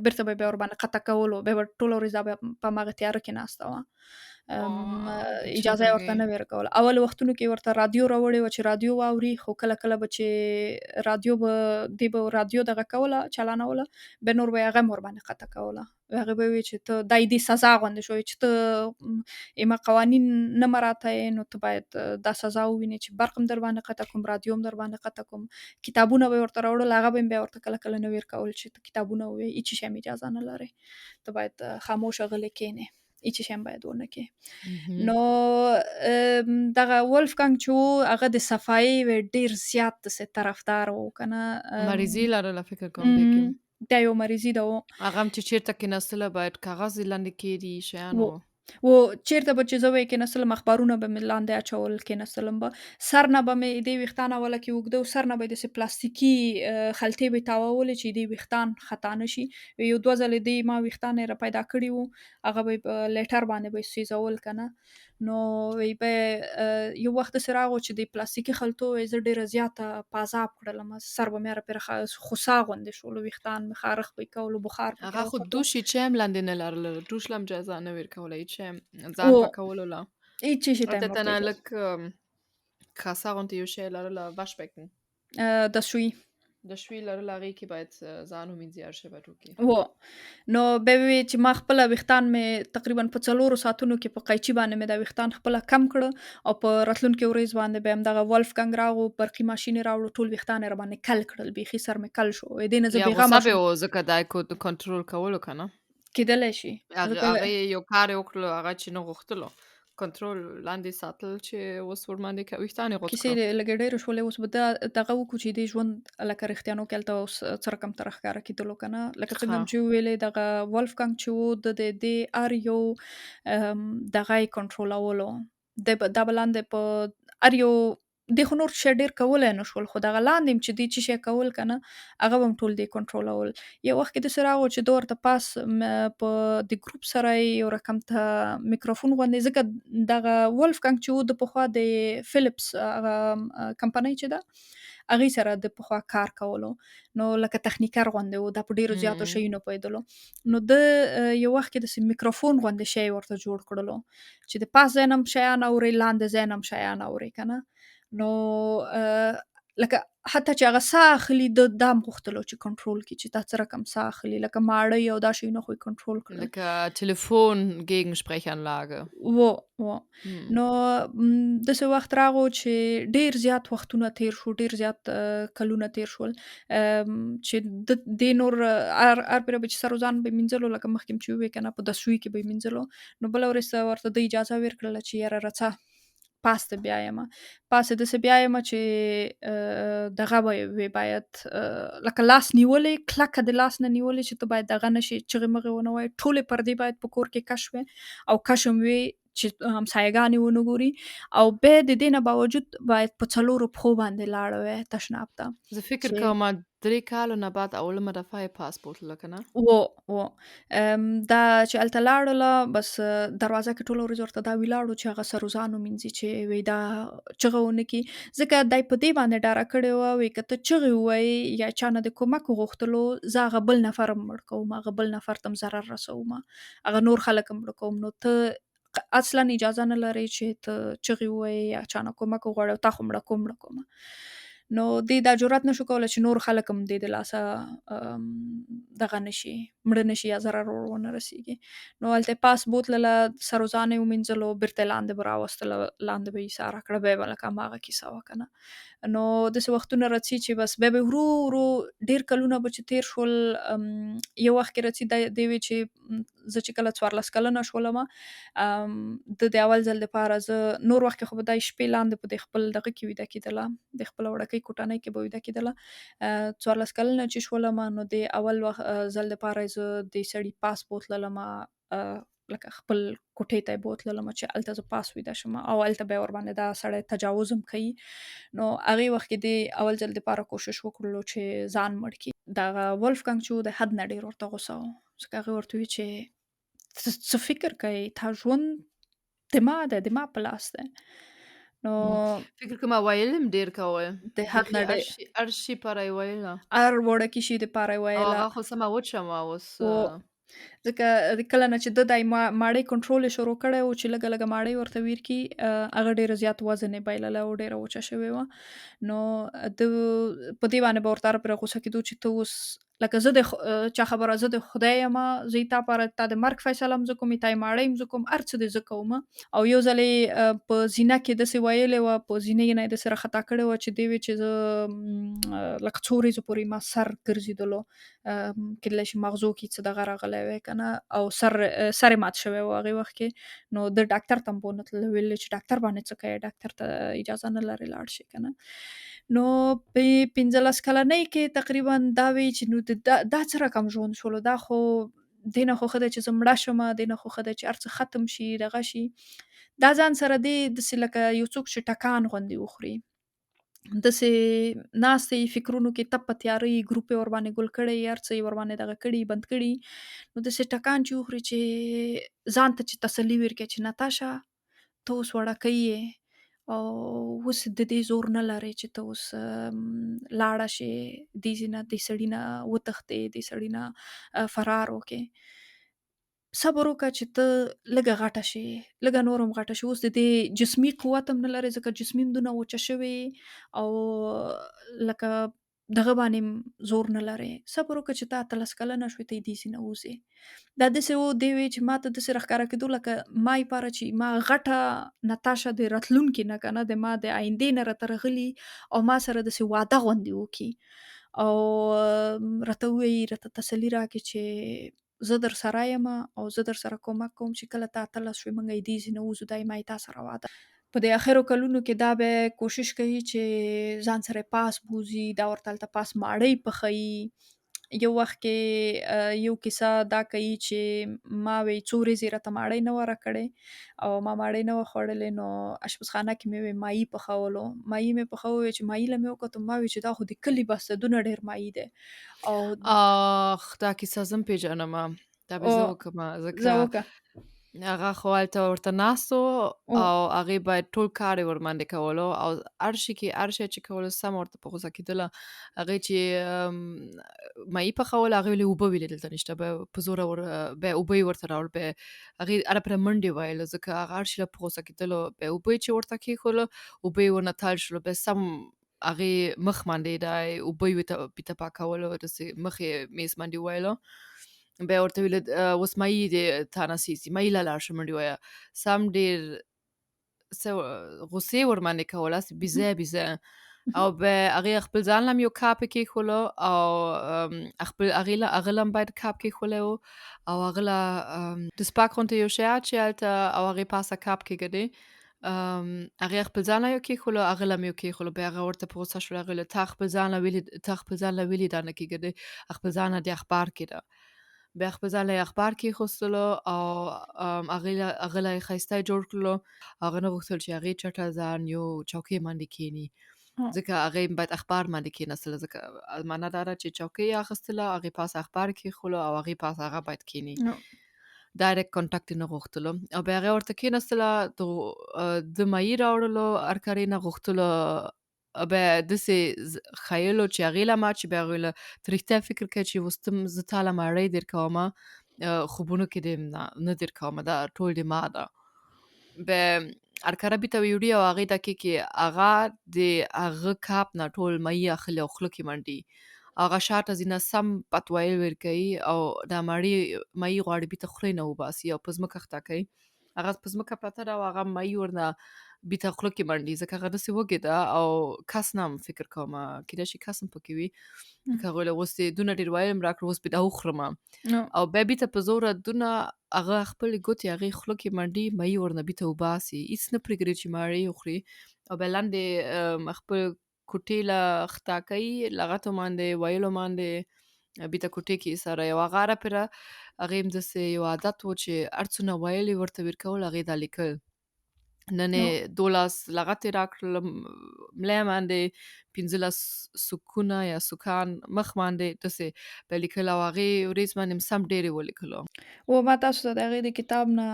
بیرته به یې بیا ورباندې قطع کولو، بیا به ټوله ورځ دا به په هماغه تیاره کې ناسته وه، اجازه یې ورته نه وه ورکوله. اولو وختونو کې ورته رادیو راوړې وه چې رادیو واوري، خو کله به چې رادیو به دې به رادیو دغه کوله چالانوله، بیا نور به یې هغه هم ورباندې قطع کوله. هغې به ویل چې ته دا یې دې سزا غوندې شوې چې ته ایمه قوانین نه مراته نو ته باید دا سزا ووینې چې برق هم در باندې قطع کوم، رادیو هم در باندې قطع کوم. کتابونه به یې ورته راوړل، هغه به یې بیا ورته کله نه ویر کول چې ته کتابونه ووایې، هېڅ شی هم اجازه نه لرې، ته باید خاموشه غلی کښېنې، هېڅ شی هم باید ونه کړې. نو دغه ولفګنګ چې و هغه د صفایي ډېر زیات داسې طرفدار و که نه. مریضي لرله فکر کوم دی کې دا یو مریضي ده و. هغه هم چې چېرته کېناستله باید کاغذ یې لاندې کېږدي شیان و چېرته به چې زه به یې کېناستلم، اخبارونه به مې لاندې اچول، کېناستلم به، سر نه به مې دې ویښتان اوله کې اوږده و، سر نه به یې داسې پلاستیکي خلطې به یې تاوولې چې دې ویښتان خطا نه شي. یو 2 ځلې دې ما ویښتان یې را پیدا کړي وو، هغه به یې په لیټر باندې به یې سوځول که نه. نو به یو وخت داسې راغو چې د پلاستیکي خلطو زه ډېره زیاته په عذاب کړلم، سر به مې هره پیره خوسا غوندې شولو، ویښتان مې خارښ به یې کولو، بخار به هغه خو دوش یې چی هم لاندې نه لرله، دوش له هم اجازه نه ورکوله، هېڅ شی هم ځان پاکولو له هېڅ شي ته یې هلته نه لږ کاسه غوندې یو شی لرله، واشبیکن دستشویي دستشویي لرله، هغې کې باید ځان ومینځي هر شی باید وکړي. نو بیا وی چې ما خپله ویښتان مې تقریبا په 4 ساعتونو کې په قیچي باندې مې دا ویښتان خپله کم کړه، او په راتلونکې ورځ باندې بیا همدغه ولفګنګ راغو، برقي ماشین یې راوړو، ټول ویښتان یې راباندې کل کړل، بیخي سر مې کل شو، دې نه زه بېغمه شوم. یا غوسه به و ځکه دا یې کنټرول کولو که نه، کېدلی شي هغې یو کار یې وکړلو هغه چې نه غوښتلو کنټرول لاندې ساتل، چې اوس ورباندې ویښتان یې غوڅ کړه. کیسې لږې ډېرې شولې، اوس به دغه وکړو چې دې ژوند لکه رښتیانو کې هلته اوس څه رقم ته راښکاره کېدلو که نه. لکه څنګه هم چې وویلې دغه ولفګنګ چې و د دې هر یو دغه یې کنټرولولو، دا به لاندې په هر یو دې خو نور شی ډېر کولی نه شول، خو دغه لاندې هم چې دې څه شی کول که نه، هغه به هم ټول دې کنټرولول. یو وخت کې داسې راغو چې ده ورته پاس په د ګروپ سره یو رقم ته میکروفون غوندې، ځکه دغه ولفګنګ چې و د پخوا د فلیپس هغه کمپنۍ چې ده هغې سره د پخوا کار کولو، نو لکه تخنیکر غوندې و، دا په ډېرو زیاتو شیونو پوهېدلو. نو ده یو وخت کې داسې میکروفون غوندې شی ورته جوړ کړلو چې د پاس ځای نه هم شیان اوري، لاندې ځای نه هم شیان اوري که نه. نو لکه حتی چې هغه ساه اخلي دا هم غوښتلو چې کنټرول کړي چې دا څه رقم ساه اخلي لکه ماړی او دا شیونه خو یې کنټرول کړل. Like Telefongegensprechanlage. و نو داسې وخت راغو چې ډېر زیات وختونه تیر شو، ډېر زیات کلونه تیر شول چې دې نور هر پیره به چې سر و ځان به یې مینځلو لکه مخکې مې چې وویې که نه په دستشوي کې به یې مینځلو. نو بله ورځ ورته ده اجازه ورکړله چې یاره راځه پاسته بیایمه. پاسې داسې بیایمه چې دغه به وی باید لکه لاس نیولې کلکه د لاس نه نیولې چې ته باید دغه نشي چغې مغې ونه وایې. ټولې پردې باید په کور کې کش وي او کش هم وي چې همسایګانې ونه ګوري او بیا د دې نه باوجود باید په څلورو پښو باندې لاړه وی تشناب ته. زه فکر کوم 3 کالو نه بعد اولمه دفعه یې پاسپورت لکه نه و دا چې هلته لاړله بس دروازه کې ټوله ورځ ورته دا ولاړو چې هغه سر و ځان ومینځي چې وی دا چغه ونه کړي ځکه دی په دې باندې ډاره کړې وه وی که ته چغې ووایې یا چا نه د کومک وغوښتلو زه هغه بل نفر هم مړ کوم، هغه بل نفر ته هم ضرر رسوم، هغه نور خلک هم مړه کوم. نو ته اصلا اجازه نه لرې چې ته چغې ووایې یا چا نه کومک وغواړې او تا خو مړه کوم. نو دې دا جرات نشو کولی چې نور خلک هم دې د لاسه دغه نشي مړه نشي یا ضرر ورونه رسیږي. نو هلته یې پاس بوتلله سر و ځان یې ومینځلو بیرته یې لاندې به راوستله لاندې به یې ایساره کړه بیا به لکه هماغه کیسه وه که نه. نو داسې وختونه راځي چې بس بیا به ورو ورو ډېر کلونه به چې تیر شول یو وخت کې راځي دی وی چې زه چې کله 14 کلنه شولمه د اول ځل دپاره زه نور وخت کې خو به دا شپې لاندې په د خپل دغه کې ویده کېدله د خپله وړکۍ کوټنۍ کې به ویده کېدله. 14 کلنه چې شولمه نو د اول ځل دپاره زه د سړي پاس بوتللمه لکه خپل کوټې ته یې بوتللمه چې هلته زه پاس ویده شم او هلته بیا ورباندې دا سړی تجاوز هم کوي. نو هغې وخت کې د اول ځل دپاره کوشش وکړلو چې ځان مړ کړي. دغه ولفګنګ چې و د حد نه ډېر ورته غوسه و ځکه هغې ورته وویل چې څه فکر کوې تا ژوند د ما دی د ما په لاس دی. نو فکر کوم ویل هم ډېر کول د حد نه ډېر هر شي پاره یې ویله هر وړکي شي دپاره یې ویله هغه خو سمه وچه وه اوس ځکه کله نه چې دی ماړۍ کنټرول یې شروع کړی و چې لږه لږه ماړۍ ورته ویر کړي هغه ډېره زیات وزن یې بایلله او ډېره وچه شوې وه. نو د په دې باندې به ورته هره پرې غوسه کېدو چې ته اوس لکه زه د چا خبره زه د خدای یم زه یې تا پاره تا د مرګ فیصله هم زه کوم تا یې ماړۍ هم زه کوم هر څه دې زه کوم. او یو ځل یې په زینه کې داسې ویلې وه په زینې نه یې داسې راښکته کړې وه چې دی وی چې زه لکه څو ورځو پورې ما سر ګرځېدلو کېدلی شي مغزو کې څه دغه راغلی وی که نه او سر یې مات شوی و هغې وخت کې. نو د ډاکټر ته هم بونه تللی ویل چې ډاکټر باندې څه کوې ډاکټر ته اجازه نه لرې لاړ شي که نه. نو په 15 کلنۍ کې تقریبا دا وی چې نو دا څه رقم ژوند شولو دا خو دې نه خو ښه ده چې زه مړه شمه دې نه خو ښه ده چې هر څه ختم شي دغه شي. دا ځان سره دې داسې لکه یو څوک چې ټکان غوندې وخوري داسې ناست یې فکرونو کې تپ په تیاره یې ګروپ یې ورباندې ګل کړی هر څه یې ورباندې دغه کړي بند کړي. نو داسې ټکان چې وخوري چې ځان ته چې تسلي ورکړي چې ناتاشه ته اوس وړکۍ یې او اوس د دې زور نه لرې چې ته اوس لاړه شې دې ځای نه دې سړي نه وتښتې دې سړي نه فرار وکړې. صبر وکړه چې ته لږه غټه شې لږه نور هم غټه شې اوس د دې جسمي قوت هم نه لرې ځکه جسمي هم دونه وچه شوې او لکه دغه باندې زور نه لرې. صبر وکړه چې ته 18 کلنه شوې ته یې دې ځای نه وځې. دا داسې و دی وی چې ما ته داسې راښکاره کېدو لکه ما یې پاره چې ما غټه نتاشا د راتلونکي نه که نه د ما د آیندې نه راته راغلي او ما سره داسې واده غوندې وکړي او راته ووایي راته تسلي راکړي چې زه در سره یم او زه در سره کومک کوم چې کله ته 18 شوې موږ یې دې ځای نه وځو دا یې ما یې تا سره واده. په د اخرو کلونو کې دا به کوشش کوي چې ځان سره پاس بوځي دا ورته هلته پاس ماړۍ پخوي. یو وخت کې یو کیسه دا کوي چې ما وی څو ورځې راته ماړۍ نه وه راکړې او ما ماړۍ نه وه خوړلې نو اشپزخانه کې مې وی ماهي پخولو ماهي مې پخوي چې ماهي له مې وکتم ما وی چې دا خو د کلي بس دونه ډېر ماهي دی او دا کیسه زه هم پېژنم دا به زه وکړم ځکه هغه خو هلته ورته ناست و او هغې باید ټول کار یې ورباندې کولو او هر شي چې کولو سم ورته په غوسه کېدله. هغې چې ماهي پخوله هغې ویلې اوبه ویلې دلته نشته بیا په زوره بیا اوبه یې ورته راوړل بیا هغې هره پرې منډې ویله ځکه هغه هر شي له په غوسه کېدلو بیا اوبه یې چې ورته کېښولو اوبه یې ورنه تال شولو بیا سم هغې مخ باندې دای اوبه یې ورته بیته پاکولو داسې مخ یې میز باندې ویلو بیا یې ورته ویل اوس مایي دې تا نه سیسي مایي له لاړ شه منډې وایه سم ډېر څه غوسې ورباندې کوله هسې بیزه بیزه او به هغې خپل ځان له هم یو کاپ یې کېښولو او خپل هغه له هم باید کاپ کېښولی و او هغه له د سپاک غونته یو شی چې هلته او هغې پاسه کاپ کېږدې هغې خپل ځان له یو کېښولو هغه له هم یو کېښولو بیا هغه ورته په غوسه شول هغې ویل تا خپل ځان له ولې دا نه کېږدې خپل ځان له دې اخبار کېده بیا خپل ځان له یې اخبار کېښوستلو او هغه له یې ښایسته جوړ کړلو هغه نه غوښتل چې هغې چټه ځان یو چوکۍ باندې کښېني ځکه هغې باید اخبار باندې کښېنستله ځکه معنا دا ده چې چوکۍ یې اخیستله هغې پاسه اخبار کېښولو او هغې پاسه هغه باید کښېني ډایرکټ کانټاکټ یې نه غوښتلو او بیا هغې ورته کښېنستله د مایي راوړلو هرکارې نه غوښتلو بیا داسې ښیلو چې هغې له ما چې بیا هغوی له ته رښتیا فکر کوې چې اوس زه تا له مړۍ در کومه خوبونو کې دې نه در کومه دا ټول د ما ده بیا هرکاره بیته ویوړي او هغې ډکې کې هغه د هغه کاپ نه ټول مایي اخلي او خوله کې منډي هغه شاته ځي نه سم پتوایل ورکوي او دا مړې مایي غواړي بیته خولې نه وباسي او په ځمکه ښکته کوي هغه په ځمکه پرته ده او هغه مایي ورنه بیته خوله کې منډي ځکه هغه داسې وږې ده او کس نه هم فکر کومه کیدای شي کس هم پکې وي ځکه هغوی له اوس یې دونه ډېر ویل م راکړه اوس به دا وخورمه او بیا بیته په زوره دونه هغه خپلې ګوتې هغې خوله کې منډي مایي ورنه بیته وباسي هېڅ نه پرېږدي چې مړۍ وخوري او بیا لاندې خپل کوټې له ښکته کوي لغتو باندې ویلو باندې بیته کوټې کې سره یوه غاره پره هغې هم داسې یو عادت و چې هر څونه ویل یې ورته ورکول هغې دا لیکل نن یې 12 لغتې راکړل ملی باندې 15 سکونه یا سکان مخ باندې داسې بیا لیکل او هغې ورځ باندې هم سم ډېرې ولیکلو ما تاسو ته د هغې د کتاب نه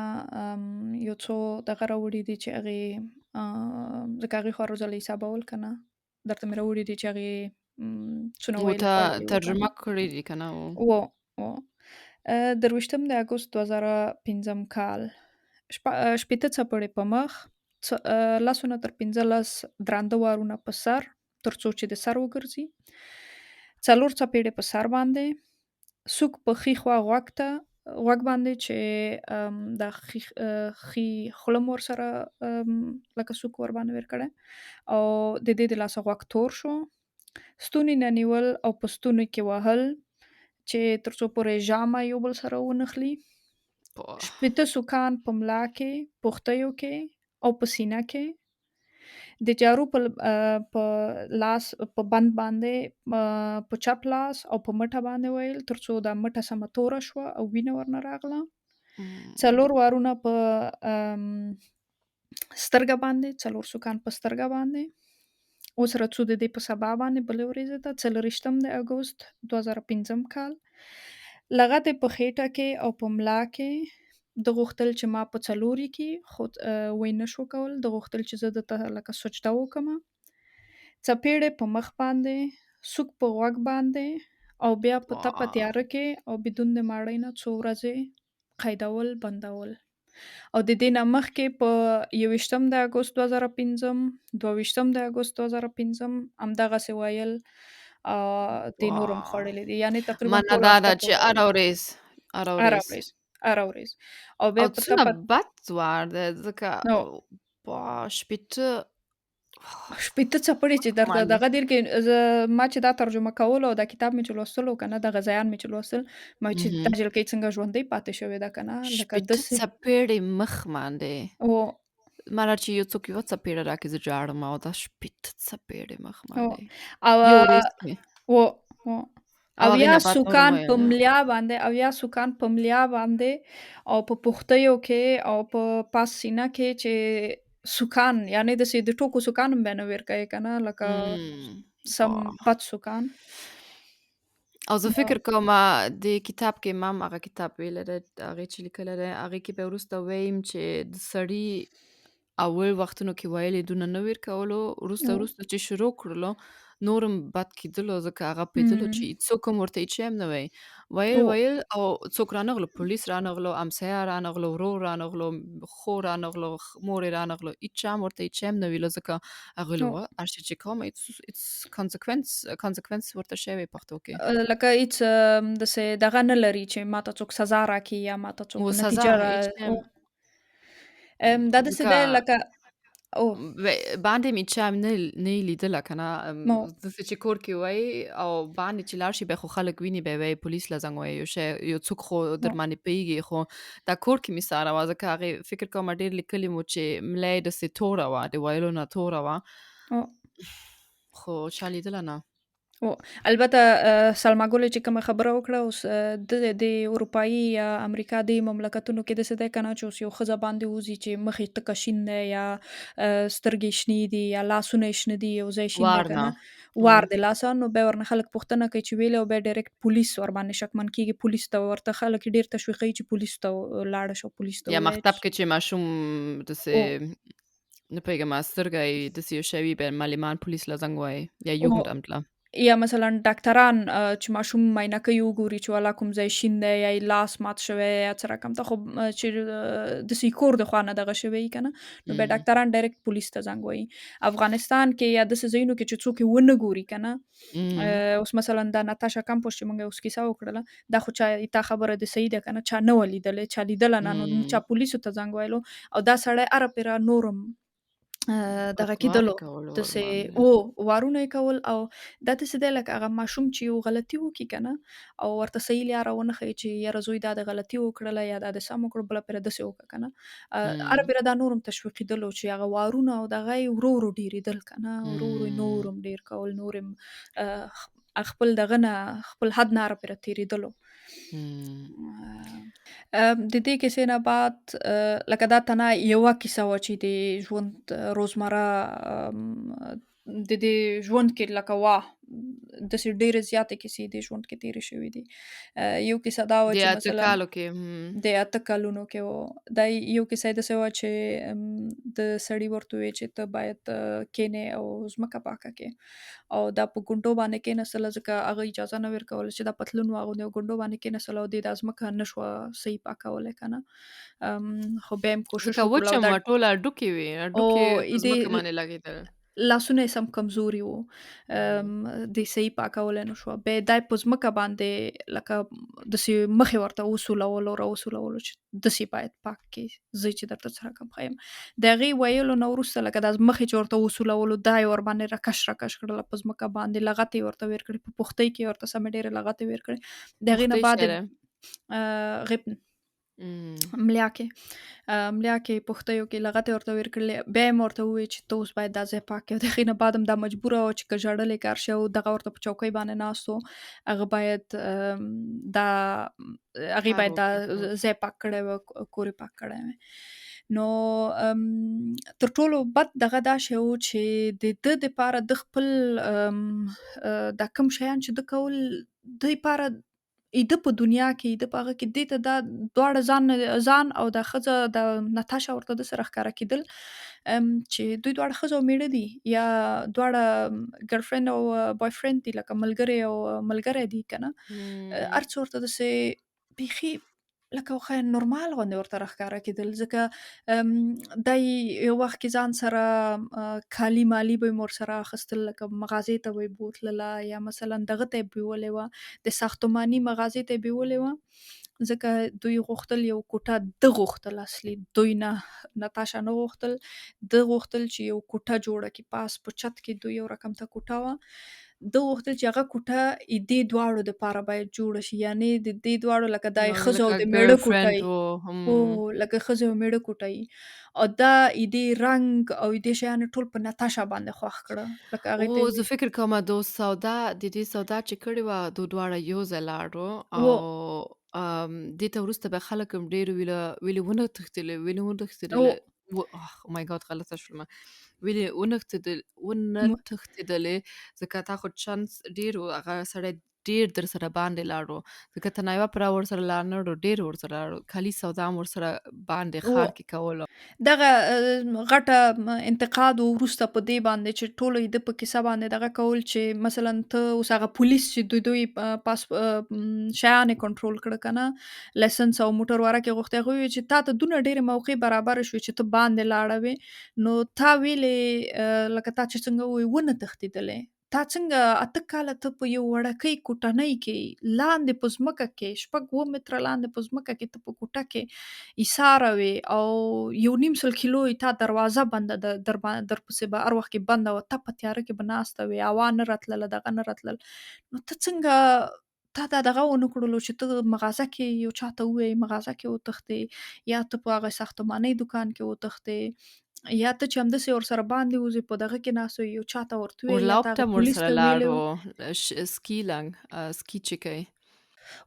یو څو دغه راوړي دي چې هغې ځکه هغې خو هر ځل حسابول که نه درته مې راوړي دي چې هغې څونه ویلې خوړلي وو ترجمه کړي دي که نه 23 د اګست 2015 کال شپېته څپړې په مخ 10 نه تر 15 درانده وارونه په سر تر څو چې د سر وګرځي 4 څپېړې په سر باندې سوک په ښي خوا غوږ باندې چې د ښي خوله م ورسره لکه سوک ورباندې ورکړی او د دې د لاسه غوږ تور شو ستوني نه نیول او په ستوني کې وهل چې تر څو پورې ژامه یو بل سره ونښلي 8 سوکان په ملا کې پښتیو کې او په سینه کې د جارو په لاس په بند باندې په چپ لاس او په مټه باندې ویل تر څو دا مټه سمه توره شوه او وینه ورنه راغله 4 وارونه په سترګه باندې 4 سوکان په سترګه باندې اوس راځو د دې په سبا باندې بلې ورځې ته 24 د اګست 2015 کال لغتې په خېټه کې او په ملا کې د غوښتل چې ما په څلوري کې خود وای نشو کول د غوښتل چې زه دته لکه سجده وکم څپېړې په مخ باندې سوک په غوږ باندې او بیا په تپه تیاره کې او بدون د ماړۍ نه څو ورځې قیدول بندول او د دې نه مخکې په 21 د اګست 2015 22 د اګست 2015 همدغسې ویل د نورم خوړلې دي یعنی تقریبا معنا دا ده چې هره ورځ هره ورځ او بیا په څونه بد ځوار دی ځکه شپېته څپړې چې درته دغه دیر کې ما چې دا ترجمه کولو او دا کتاب مې چې لوستلو که نه دغه ځایان مې چې لوستل ما چې دا جلکۍ څنګه ژوندۍ پاتې شوې ده که نه شپېته څپېړې مخ باندې ماله چې یو څوک یوه څپېړه راکړي زه جاړم او دا شپېته څپېړې مخ باندې او یا سوکان په ملیا باندې او په پښتیو کې او په پاس سینه کې چې سوکان یعنی د سې د ټوکو سوکان هم بیانه ورکوي که نه لکه سم بد سوکان او زه فکر کوم د کتاب کې ما هم هغه کتاب ویلی دی هغې چې لیکلی دی هغې کې بیا وروسته ویم چې د سړي اول وختونو کې ویل یې دونه نه ورکولو وروسته چې شروع کړلو نورم بد کېدلو ځکه هغه پوهېدلو چې څوک هم ورته هېڅ شی هم نه وایي. ویل او څوک رانغلو، پولیس رانغلو، امسایه رانغلو، ورور رانغلو، خور رانغلو، مور یې رانغلو، هېڅ چا هم ورته هېڅ شی هم نه ویلو ځکه هغه ویل هر شی چې کوم it's consequence ورته شوی پښتو کې. لکه هیڅ داسې دغه نه لري چې ماته څوک سزا راکړي یا ماته څوک و سزا نتیجه هېڅ شی هم دا داسې ځکه دی لکه باندې مې چا نه لیدله که نه مو داسې چې کور کې وایي او باندې چې لاړ شي بیا خو خلک ویني بیا وایي پولیس له زنګ وایي یو څوک خو در باندې پوهېږي خو دا کور کې مې ساره وه ځکه هغې فکر کومه ډېر لیکلي مو چې ملا یې داسې توره وه د ویلو نه توره وه خو چا لیدله نه. البته سلما ګل چې کومه خبره وکړه اوس د اروپایي یا امریکا د مملکتونو کې داسې دی که نه چې اوس یو ښځه باندې وځي چې مخ یې تکه شین دی یا سترګې شنې دي یا لاسونه یې شنه دي یو ځای شین دی که نه وار د لاسه نو بیا ورنه خلک پوښتنه کوي چې ویلې او بیا ډایرکټ پولیس ورباندې شکمن کېږي پولیس ته ورته خلک ډېر تشویقوي چې پولیس ته لاړه شه پولیس ته یا ووایه مکتب کې چې ماشوم داسې نه پوهېږم سترګه یې داسې یو شی وي بیا معلمان پولیس له زنګ وایي یا یوهندامتله یا مثلا ډاکټران چې ماشوم معاینه کوي وګوري چې والا کوم ځای شین دی یا لاس مات شوی یا څه رقم ته خو چې داسې کور د خوا نه دغه شوی که نه نو بیا ډاکټران ډایرکټ پولیس ته زنګ وایي. افغانستان کې یا داسې ځایونو کې چې څوک یې ونه ګوري که نه اوس مثلا دا ناتاشا کمپوس چې موږ اوس کیسه وکړله دا خو چا تا خبره د صحیح ده که نه چا نه وه لیدلې چا لیدله نه نو چا پولیسو ته زنګ ویلو او دا سړی هره پیره نورم دغه کېدلو داسې وارونه یې کول او دا داسې دی لکه هغه ماشوم چې یو غلطي وکړي که نه او ورته صحیح لاره ونه ښیي چې یاره زوی دا د غلطي وکړله یا دا د سم وکړو بله پیره داسې وکړه که نه هره پیره دا نور هم تشویقېدلو چې هغه وارونه او دغه یې ورو ورو ډېرېدل که نه ورو ورو یې نور هم ډېر کول نور هم خپل دغه نه خپل حد نه هره پیره تېرېدلو. د دې کیسې نه بعد لکه دا تنه یوه کیسه وه چې د ژوند روزمره د دې ژوند کې لکه وه داسې ډېرې زیاتې کیسې د ژوند کې تېرې شوې دي. یو کیسه دا وه چې مثلا د 8 کلونو کې وه دا یو کیسه یې داسې وه چې د سړي ورته وویل چې ته باید کښېنې او ځمکه پاکه کړې او دا په ګونډو باندې کېناستله ځکه هغه اجازه نه ورکوله چې دا پتلون واغوندي او ګونډو باندې کېناستله او دې دا ځمکه نه شوه صحیح پاکولی که نه خو بیا هم کوشش وکړله وچه وه ټوله هډوکې وې هډوکې په ځمکه باندې لګېدل لاسونه یې سم کمزوري وو د صحیح پاکولی نه شوه بیا دا په ځمکه باندې لکه داسې مخې ورته وسولولو راوسولولو چې داسې باید پاک کړي زه چې درته څه رقم ښیم د هغې ویلو نه وروسته لکه دا مخې چې ورته وسولولو دا یې ورباندې راکش کړله په ځمکه باندې لغتې یې ورته ویر کړې په پښتۍ کې ورته سمې ډېرې لغتې ویر کړې د هغې نه بعد غبن ملا کې پښتیو کې لغتې ورته ویر کړلې بیا یې ورته وویل چې ته اوس باید دا ځای پاک کړې د هغې نه بعد هم دا مجبوره وه چې که ژړلی کار شي او دغه ورته په چوکۍ باندې ناست و هغه باید دا ځای پاک کړی وی کور یې پاک کړی وی. نو تر ټولو بد دغه دا شی و چې د ده دپاره د خپل دا کوم شیان چې ده کول د دپاره ایده په دنیا کې ایده په هغه کې دې ته دا دواړه ځان او دا ښځه د ناتاشا ورته داسې راښکاره کېدل چې دوی دواړه ښځه او میړه دي یا دواړه ګرلفرینډ او بای فرینډ دي لکه ملګری او ملګری دي که نه هر څه ورته داسې بیخي لکه خو نورمال غوندې ورته راښکاره کېدل ځکه دی یو وخت کې ځان سره کالي مالي به یې ورسره اخیستل لکه مغازې ته به یې بوتلله یا مثلا دغه ته یې بیولې وه د ساختماني مغازې ته یې بیولې وه ځکه دوی غوښتل یو کوټه ده غوښتل اصلي دوی نه ناتاشا نه غوښتل ده غوښتل چې یو کوټه جوړه کړي پاس په چت کې دوی یو رقم ته کوټه وه ده غوښتل چې هغه کوټه دې دواړو دپاره باید جوړه شي یعنې د دې دواړو لکه دا ښځه او د میړه کوټه لکه ښځه او میړه کوټه او دا دې رنګ او دې شیان ټول په ناتاشا باندې خوښ کړه لکه هغې ته زه فکر کوم د دې سودا چې کړې وه دواړه یو ځای لاړو او دې ته وروسته به خلک هم ډېر ویلې ونه تښتېدلې مای ګاډ غلطه شومه ونه تښتېدلې ځکه تا خو چانس ډېر و هغه سړی ډېر در سره باندې لاړو ځکه تنایوه پر ورسره لاړ نه ډېر ورسره لاړو خالي سودا هم ورسره باندې و ښار کې کولو دغه غټه انتقاد وروسته په دې باندې چې ټولو یې د په کیسه باندې دغه کول چې مثلا ته اوس هغه پولیس چې دوی پاس شیان کنټرول کړه کنه لایسنس او موټر ورکه غوښته غوي چې تا ته دونه ډېر موقع برابر شو چې ته باندې لاړوي نو تا ویلې لکه تا چې څنګه وي ونه تختیدلې تا څنګه اته کاله ته په یو وړکۍ کوټنۍ کې لاندې په ځمکه کې شپږ 2 متره لاندې په ځمکه کې ته په کوټه کې ایساره وي او 1.5 کیلو تا دروازه بنده در پسې به هر وخت کې بنده و ته په تیاره کې به ناسته وي هوا نه راتلله دغه نه راتلل نو ته څنګه تا دغه ونه کړلو چې ته مغازه کې یو چاته ووایې مغازه کې وتښتې یا ته په هغه ساختمانۍ دکان کې وتښتې یا ته چې همداسې ورسره باندې وځې په دغه کې ناست وې یو چاته ورته ووایې یا ته ورلاوبټه هغه هم پولیس ورسره ته ویلی لاړو سکی لنګ سکی چې کوي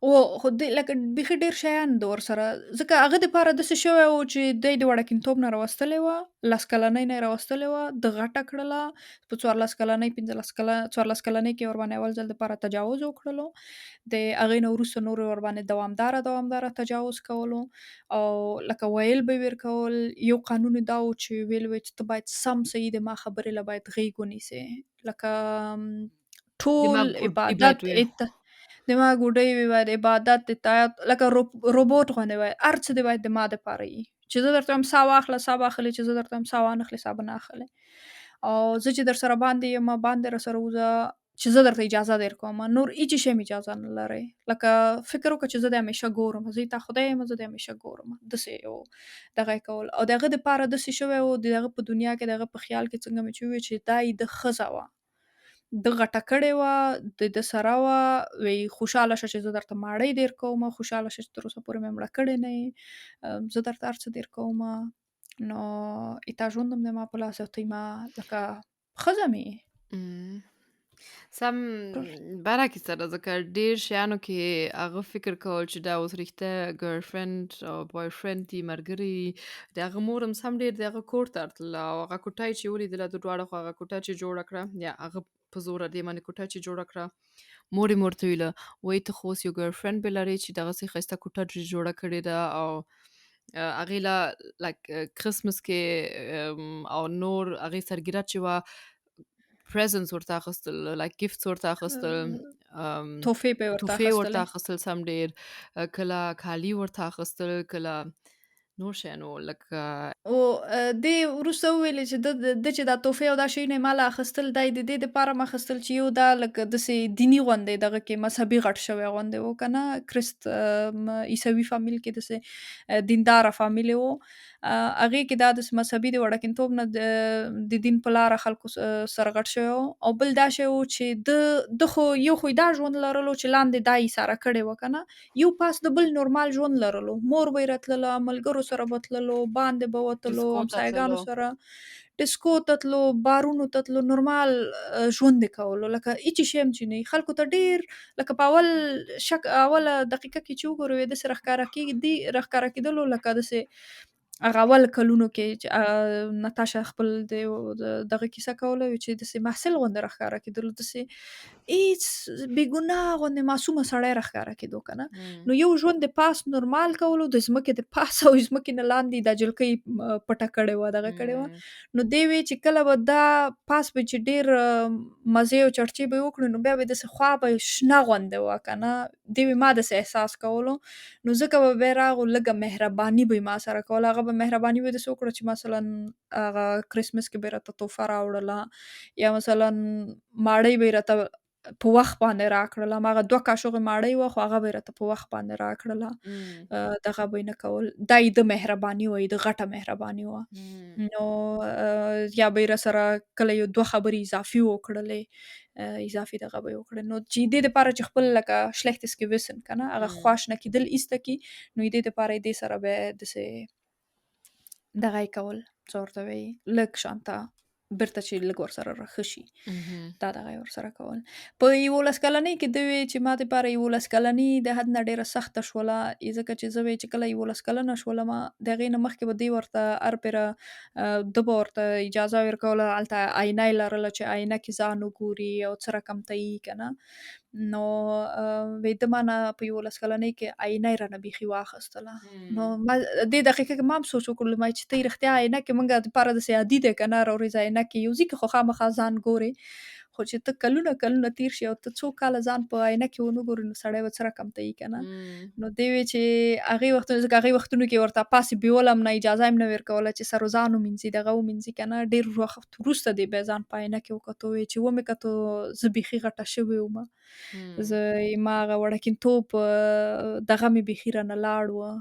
او خو دې لکه بیخي ډېر شیان د ورسره ځکه هغه دپاره داسې شوی و چې دی د وړکینتوب نه راوستلی وه 10 کلنۍ نه یې راوستلې وه د غټه کړله په 14 کلنۍ 14 کلنۍ کې ورباندې اول ځل دپاره تجاوز وکړلو د هغې نه وروسته نور ورباندې دوامداره تجاوز کولو او لکه ویل به یې ورکول یو قانون یې دا و چې ویل به یې چې ته باید سم صحیح د ما خبرې له باید غېږ ونیسې لکه ټول دماغ ګوډی باید عبادت وي د ما ګوډۍ وي باید عبادت اطاعت لکه روبوټ غوندې وای هر څه دې باید د ما دپاره وي چې زه درته وایم ساه واخله ساه به اخلې چې زه درته وایم ساه وانخلې ساه به نه اخلې او زه چې در سره باندې یم باندې راسره وځه چې زه درته اجازه در کوم نور هیڅ شی م اجازه نه لرئ لکه فکر وکړه چې زه د همیشه ګورم زه تا خدای یم زه د همیشه ګورم داسې یو دغه یې کول او د هغه دپاره داسې شوی و د هغه په دنیا کې د هغه په خیال کې څنګه مې چې وویل چې دا یې د ښځه وه د غټه کړې وه د سره وه وی خوشحاله شه چې زه درته ماړی دیر کوم خوشحاله شه چې تر اوسه پورې مې مړه کړې نه یې زه درته هر څه دیر کوم نو ایتا ژوندم د ما په لاس او تی ما لکه ښځه مې یې سم برعکس سره ځکه ډېر شیانو کې هغه فکر کول چې دا اوس رښتیا ګرلفرینډ او بوای فرینډ دي ملګري د هغه مور هم سم ډېر د هغه کور ته راتلله او هغه کوټه یې چې ولیدله د دواړو خو هغه کوټه چې جوړه کړه یا هغه په زوره دې باندې کوټه چې جوړه کړه مور یې ورته ویله وایي ته خو اوس یو ګرلفرینډ به لرې چې دغسې ښایسته کوټه جوړه کړې ده او هغې له لایک کرسمس کې او نور هغې سرګیره چې وه presents ورته اخیستل لایک ګیفټس ورته اخیستل توفې به ورته توفې ورته اخیستلې اخیستل سم ډېر کله کالي ورته اخیستل کله نور شیانو لکه او دې وروسته وویلې چې د چې دا تحفې او دا شیونه یې ماله اخیستل دا یې د دې دپاره م اخیستل چې یو دا لکه داسې دیني غوندې دغه کې مذهبي غټ شوی غوندې و که نه کرست عیسوي فامیل کې داسې دینداره فامیل و هغې کې دا داسې مذهبي د وړکینتوب نه د دین په لاره خلکو سره غټ شوی و او بل دا شی و چې د خو یو خو دا ژوند لرلو چې لاندې دا ایساره کړې وه که نه یو پاس د بل نورمال ژوند لرلو مور به یې راتلله ملګرو سره به تللو باندې به وتلو ډیسکو ته همسایګانو تللو سره ډیسکو ته تلو بارونو ته تلو نورمال ژوند یې کولو لکه هیڅ شی هم چې نه خلکو ته ډېر لکه په اوله دقیقه کې چې وګورو داسې راښکاره کېدلو لکه داسې هغه اول کلونو کې چې ناتاشا خپل دغه کیسه کوله چې داسې محصل غوندې راښکاره کېدلو داسې هیڅ بېګناه غوندې معصومه سړی راښکاره کېدو که نه نو یو ژوند د پاس نورمال کولو د ځمکې د پاس او ځمکې نه لاندې دا جلکۍ پټه کړې وه دغه کړې وه نو دی وی چې کله به دا پاس به چې ډېر مزې او چړچې به یې وکړو نو بیا به داسې خوا به شنه غوندې وه که نه دی وی ما داسې احساس کولو نو ځکه به بیا راغو لږه مهرباني به یې ما سره کوله هغه به مهرباني به داسې وکړه چې مثلا هغه کرسمس کې به یې راته تحفه راوړله یا مثلا ماړۍ به یې راته په وخت باندې راکړله هماغه 2 کاشوغې ماړۍ وه خو هغه به یې راته په وخت باندې راکړله دغه به یې نه کول دا یې د مهرباني وه د غټه مهرباني وه نو یا به یې راسره کله یو 2 خبرې اضافي وکړلې اضافي دغه به یې وکړل نو چې دې دپاره چې خپل لکه schlechtes Gewissen که نه هغه خواشنه کېدل ایسته کړي نو دې دپاره یې دې سره به داسې دغه یې کول څه ورته وایي لږ شانته بیرته چې لږ ورسره راښه شي دا دغه یې ورسره کول په 11 کلنۍ کې ده وی چې ما دپاره 11 کلنۍ د حد نه ډېره سخته شوله ځکه چې زه وی چې کله 11 کلنه شولمه د هغې نه مخکې به دې ورته هر پیره ده به ورته اجازه ورکوله هلته آینه یې لرله چې آینه کې ځان وګوري او څه رقم ته یي که نه نو د ما نه په 11 کلنۍ کې عینۍ رانه بیخي واخیستله. نو ما دې دقیقه کې ما هم سوچ وکړلو ما چې ته رښتیا عینکې موږ دپاره داسې عادي دی که نه راوریځه عینکې یوځي که خو خامخا ځان ګورې خو چې ته کلونه تیر شي او ته څو کاله ځان په عینکې ونه ګورې نو سړی به څه رقم ته وي که نه. نو دې وی چې هغې وختونو ځکه هغې وختونو کې ورته پاسې بیولم نه اجازه یې هم نه ورکوله چې سر و ځان ومینځي دغه ومینځي که نه. ډېر وخت وروسته دې بیا ځان په عینکې وکتو ویې چې ومې کتو زه بیخي غټه شوې ومه. زه ما هغه وړکتوب دغه مې بیخي رانه لاړ وه.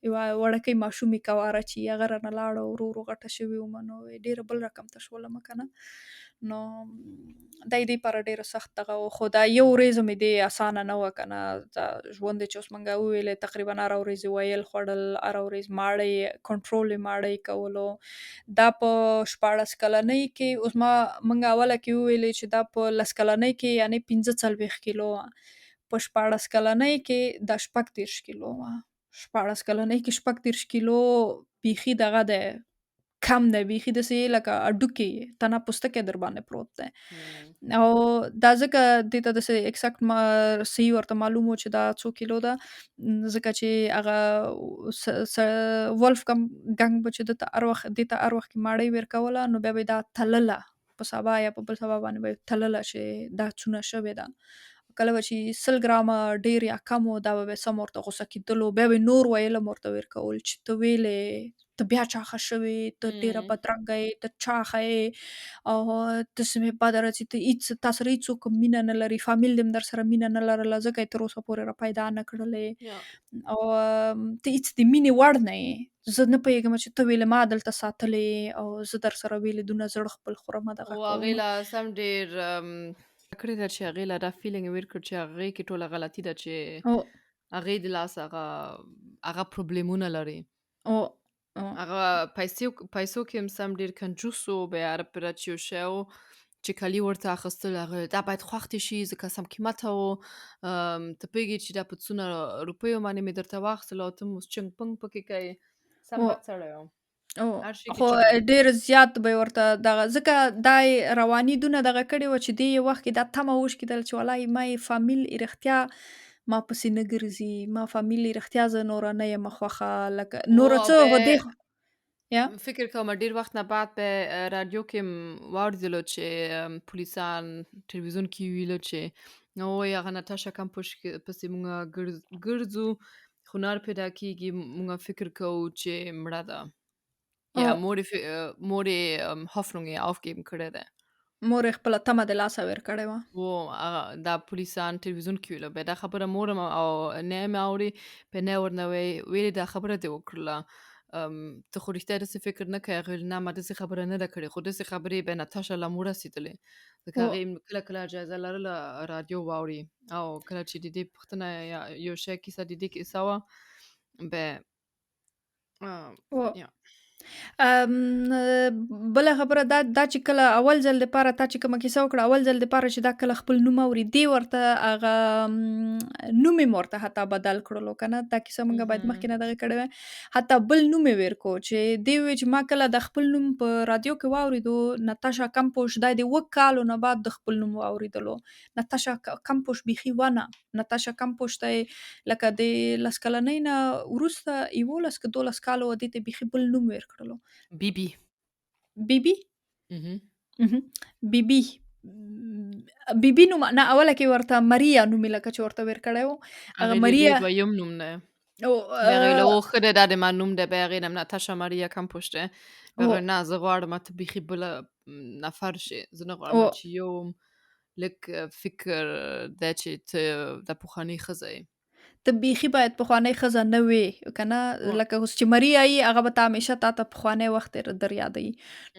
یوه وړکۍ ماشومې کواره چې هغه رانه لاړه ورو غټه شوې ومه نو ډېره بل رقم ته شولمه که نه. نو دا یې دې لپاره ډېره سخت دغه و خو دا یو ورځ مې دې اسانه نه وه که نه. دا ژوند دی چې اوس موږ وویلې تقریبا هره ورځ ویل خوړل هره ورځ ماړه یې کنټرول یې ماړه یې کولو. دا په 14 کلنۍ کې اوس موږ اوله کې وویلې چې دا په 10 کلنۍ کې یعنې 45 کیلو وه. په 14 کلنۍ کې دا 36 کیلو وه. 14 کلنۍ کې 36 کیلو بیخي دغه دی کم دی بیخي داسې لکه هډوکې تنه پوستکی در باندې پروت دی. او دا ځکه دې ته داسې اکزیکټ صحیح ورته معلوم و چې دا څو کیلو ده ځکه چې هغه ولفګنګ به چې دې ته هر وخت کې ماړۍ ورکوله نو بیا به یې دا تلله په سبا یا په بل سبا باندې به یې تلله چې دا څونه شوې ده. کله به چې 100 ګرامه ډېر یا کم و دا به سم ورته غوسه کېدلو بیا به نور ویل هم ورته ورکول چې ته ویلې ته بیا چاغه شوې ته ډېره بدرنګه یې ته چاغه یې او داسې مې بده راځي ته تا سره هېڅوک مینه نه لري فامیل دې هم در سره مینه نه لرله ځکه یې تر اوسه پورې را پیدا نه کړلې او ته هېڅ د مینې وړ نه یې. زه نه پوهېږم چې ته ویلې ما دلته ساتلې او زه در سره ویلې دونه زړه خپل خورمه دغه کوم. هغې له سم ډېر کړې ده چې هغې له دا فیلینګ یې ورکړ چې هغې کې ټوله غلطي ده چې هغې د لاسه هغه پروبلمونه لري. هغه پیسو کې هم سم ډېر کنجوس و بیا پره چې یو شی و چې کالي ورته اخیستل هغه دا باید خوښ دې شي ځکه سم قیمته و. ته پوهېږې چې دا په څونه روپیو باندې مې درته واخیستل او ته مو اوس چنګ پنګ پکې کوې. سم بد سړی و خو ډېر زیات به ورته دغه ځکه دا رواني دونه دغه کړې وه چې دې وخت کې دا تمه وشکېدل چې والله ما یې فامیل رښتیا ما پسې نه ګرځي ما فامیل رښتیا زه نوره نه یم خوښه لکه نوره څه خو دې فکر کوم ډېر وخت نه بعد په رادیو کې واورېدلو چې پولیسان ټلویزیون کې ویلو چې وایي هغه ناتاشا کمپوش پسې مونږ ګرځو خو نار پیدا کېږي مونږ فکر کوو چې مړه ده. Ja, Mode Hoffnung ja aufgeben کړی دی. مور یې خپله تمه د لاسه ورکړې وه. دا پولیسان ټلویزیون کې ویله بیا دا خبره مور هم او نه یې مې اوري بیا نه یې ورنه ویلې دا خبره دې وکړله ته خو رښتیا داسې فکر نه کوې هغې نه ما داسې خبره نه ده کړې خو داسې خبرې بیا ناتاشا له مو رسېدلې ځکه هغې کله اجازه لرله رادیو واوري او کله چې د دې پوښتنه یو شی کیسه د دې کیسه وه بیا بله خبره دا چې کله اول ځل دپاره تا چې کومه کیسه وکړه اول ځل دپاره چې دا کله خپل نوم اوري دې ورته هغه نوم یې ورته حتی بدل کړلو که نه دا کیسه موږ باید مخکې نه دغه کړې وی حتی بل نوم یې ورکو چې دې وی چې ما کله د خپل نوم په رادیو کې واورېدو ناتاشا کمپوش دا د 7 کالو نه بعد د خپل نوم واورېدلو. ناتاشا کمپوش بیخي ونه ناتاشا کمپوش ته لکه د 10 کلنۍ نه وروسته 11 که 12 کالو دې ته بیخي بل نوم ورکړلو. بیبي بیبي بیبي نوم نه اوله کې ورته ماریا نوم لکه چې ورته ورکړی و هغه ماریا دویم نوم نه هغې له ښه دی دا د ما نوم دی بیا هغې نه ناتاشا ماریا کمپوش دی هغه نه زه غواړم ته بیخي بله نفر شې زه نه غواړم چې یو لږ فکر دی چې ته د پخوانۍ ښځه یې ته بیخي باید پخوانۍ ښځه نه وې که نه لکه اوس چې ماریا یې هغه به ته همیشه تا ته پخوانی وخت در یادوي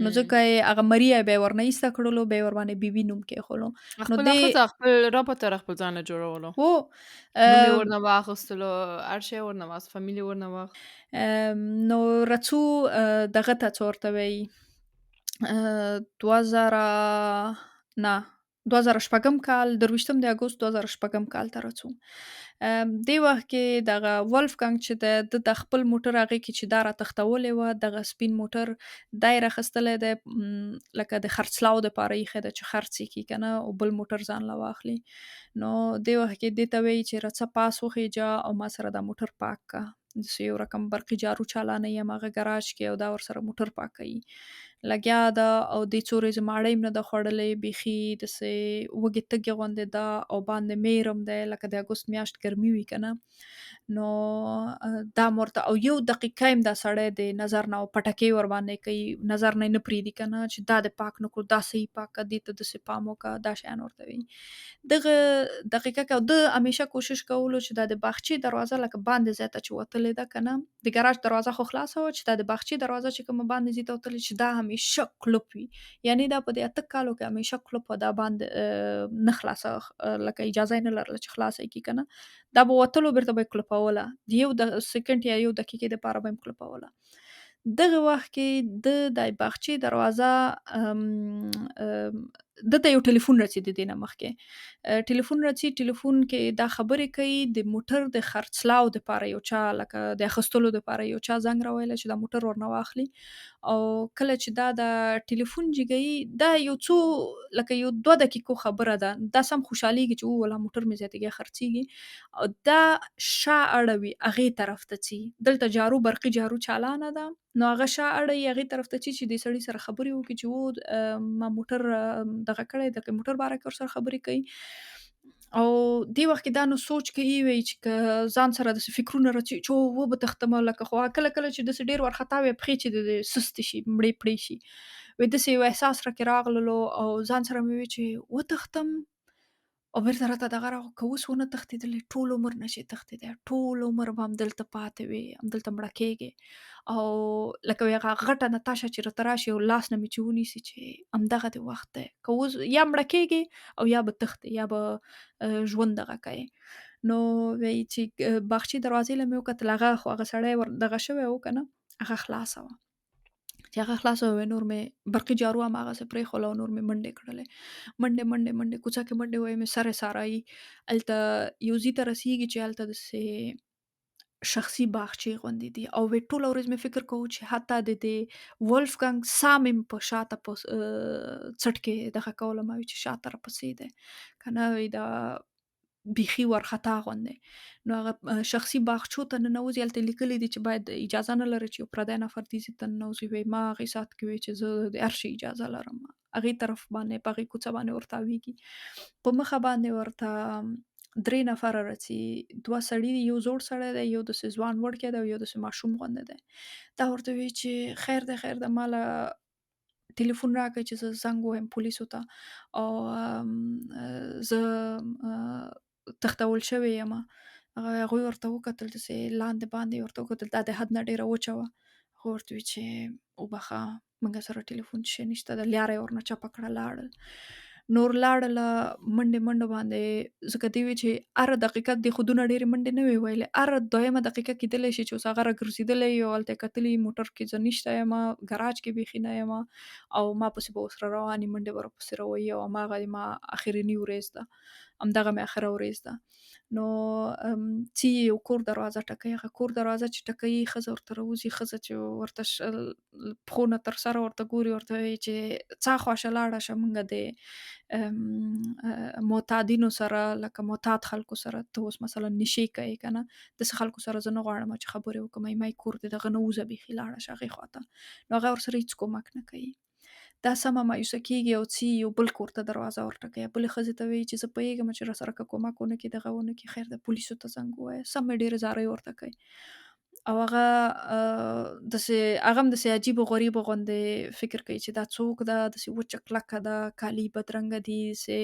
نو ځکه یې هغه ماریا بیا یې ورنه ایسته کړلو بیا یې ورباندې بیبي نوم کېښولو خپله ښځه خپل رابطه را خپل ځان نه جوړولو نوم یې ورنه واخیستلو هر شی یې ورنه واخیست فامیل یې ورنه واخیست نو رڅو دغه ته څه ورته وایي 2000 نه 2006 کال 28 د اګوست 2006 کال ته رسو. دې وخت کې دغه ولفګنګ چې د خپل موټر هغې کې چې دا راتښتولې وه دغه سپین موټر دا یې راخیستلی دی لکه د خرڅلاو دپاره ایښی دی چې خرڅ یې کړي که نه او بل موټر ځان له واخلي. نو دې وخت کې دې ته وایي چې راځه پاس وخیجه او ما سره دا موټر پاک کړه. داسې یو رقم برقي جارو چالانوي هماغه ګراج کې او دا ورسره موټر پاکوي. لګیا ده او دې څو ورځې ماړۍ هم نه ده خوړلې بیخي داسې وږې تږې غوندې ده او باندې میر هم دی لکه د اګوست میاشت ګرمي وي که نه. نو دا م ورته او یو دقیقه هم دا سړی د نظر نه پټکې ورباندې کوي نظر نه یې نه پرېږدي که نه چې دا دې پاک نه کړو دا صحیح پاک کړه دې ته داسې پام وکړه دا شیان ورته وایي. دغه دقیقه کې او ده همیشه کوشش کولو چې دا د باغچې دروازه لکه باندې ځای ته چې وتلې ده که نه د ګراج دروازه خو خلاصه وه چې دا د باغچې دروازه چې کومه باندې ځای ته وتلې چې دا همیشه کلوپ وي. یعنې دا په دې 8 کالو کې همیشه کلوپ وه دا باندې نه خلاصه لکه اجازه یې نه لرله چې خلاصه یې کړي که نه دا به وتلو بیرته به یې کلوپوله د یو سکنډ یا یو دقیقې دپاره به یې کلوپوله. دغه وخت کې د باغچې دروازه ده ته یو ټلیفون رسي د دې نه مخکې ټلیفون رسي ټلیفون کې دا خبرې کوي د موټر د خرڅلاو دپاره یو چا لکه د اخیستلو دپاره یو چا زنګ راویلی چې دا موټر ورنه واخلي او کله چې دا د ټلیفون جګوي دا یو څو لکه یو 2 دقیقو خبره ده دا سم خوشحالېږي چې ووله موټر مې زیاتېږي خرڅېږي او دا شا اړوي هغې طرف ته ځي. دلته جارو برقي جارو چالانه ده نو هغه شا اړوي هغې طرف ته ځي چې د سړي سره خبرې وکړي چې ما موټر دغه کړی د موټر باره کې ورسره خبرې کوي او دې وخت کې دا نو سوچ کوي وایي چې که ځان سره داسې فکرونه راځي چې وبتښتمه لکه خو کله کله چې داسې ډېر وارخطا وي پښې چې د سستې شي مړې پړې شي وایي داسې یو احساس راکې راغللو او ځان سره مې وایي چې وتښتم او بیرته راته دغه راغله که اوس ونه تښتېدلې ټول عمر نشي تښتېدی ټول عمر به همدلته پاتې وې همدلته مړه کېږې او لکه وایي هغه غټه نتاشه چې راته راشي او لاس نه مې چې ونیسي چې همدغه دې وخت دی که اوس یا مړه کېږې او یا به تښتې یا به ژوند دغه کوې. نو وایي چې باغچې دروازې له مې وکتل هغه خو هغه سړی دغه شوی و که نه هغه خلاصه وه چې هغه خلاصه وه نور مې برقي جارو هماغسې پرېښوله او نور مې منډې کړلې منډې کوڅه کې منډې وهي مې سر یې څارایي هلته یو ځای ته رسېږي چې هلته داسې شخصي باغچې غوندې دي او ټوله ورځ مې فکر کوو چې حتی د دې ولفګنګ سا مې په شاته په څټ کې دغه کوله ما وایي چې شاته راپسې دی که نه دا بیخي وارخطا غوندې نو هغه شخصي باغچو ته ننوځي هلته لیکلي دي چې باید اجازه نه لري چې یو پردی نفر دې ځای ته ننوځي وایي ما هغې ساعت کې وایي چې زه د هر شي اجازه لرم هغې طرف باندې په هغې کوڅه باندې ورته تاویږي په مخه باندې ورته 3 نفره راځي 2 سړي دي یو زوړ سړی دی یو داسې ځوان وړکی دی او یو داسې ماشوم غوندې دی دا ورته وایي چې خیر دی ما له ټلیفون راکړئ چې زه زنګ ووایم پولیسو ته او زه تښتول شوې یم هغوی ورته وکتل داسې لاندې باندې ورته وکتل دا د حد نه ډېره وچه وه هغه ورته وایي چې وبخه موږ سره ټلیفون شی نشته ده لیاره یې ورنه چپه کړه لاړل نور لاړله منډې باندې ځکه دې وایي چې هره دقیقه دې خو دونه ډېرې منډې نه وې ویلې هره 2 دقیقه کېدلی شي چې اوس هغه راګرځېدلی وي او هلته یې کتلي موټر کې زه نشته یم ګراج کې بیخي نه یم او ما پسې به ورسره روان یي منډې به ورپسې روهي او هماغه ما اخرني ورځ ده همدغه مې اخره ورځ ده. نو څي یو کور دروازه ټکوي هغه کور دروازه چې ټکوي ښځه ورته راوځي ښځه چې ورته پښو نه تر سره ورته ګوري ورته وایي چې څا خواشه لاړه شه موږ د معتادینو سره لکه معتاد خلکو سره ته اوس مثلا نشي کوې که نه داسې خلکو سره زه نه غواړم چې خبرې وکړم ما کور دې دغه نه وځه بیخي لاړه شه هغې خواته نو هغه ورسره هېڅ کومک نه کوي. دا سمه مایوسه کېږي او څي یو بل کور ته دروازه ورټکوي بلې ښځې ته وایي چې زه پوهېږم چې راسره که کومک ونه کړي دغه ونه کړي خیر د پولیسو ته زنګ ووایه سم یې ډېرې زارۍ ورته کوي او هغه هم داسې عجیب غریب غوندې فکر کوي چې دا څوک ده داسې وچه کلکه ده کالي بدرنګه دي داسې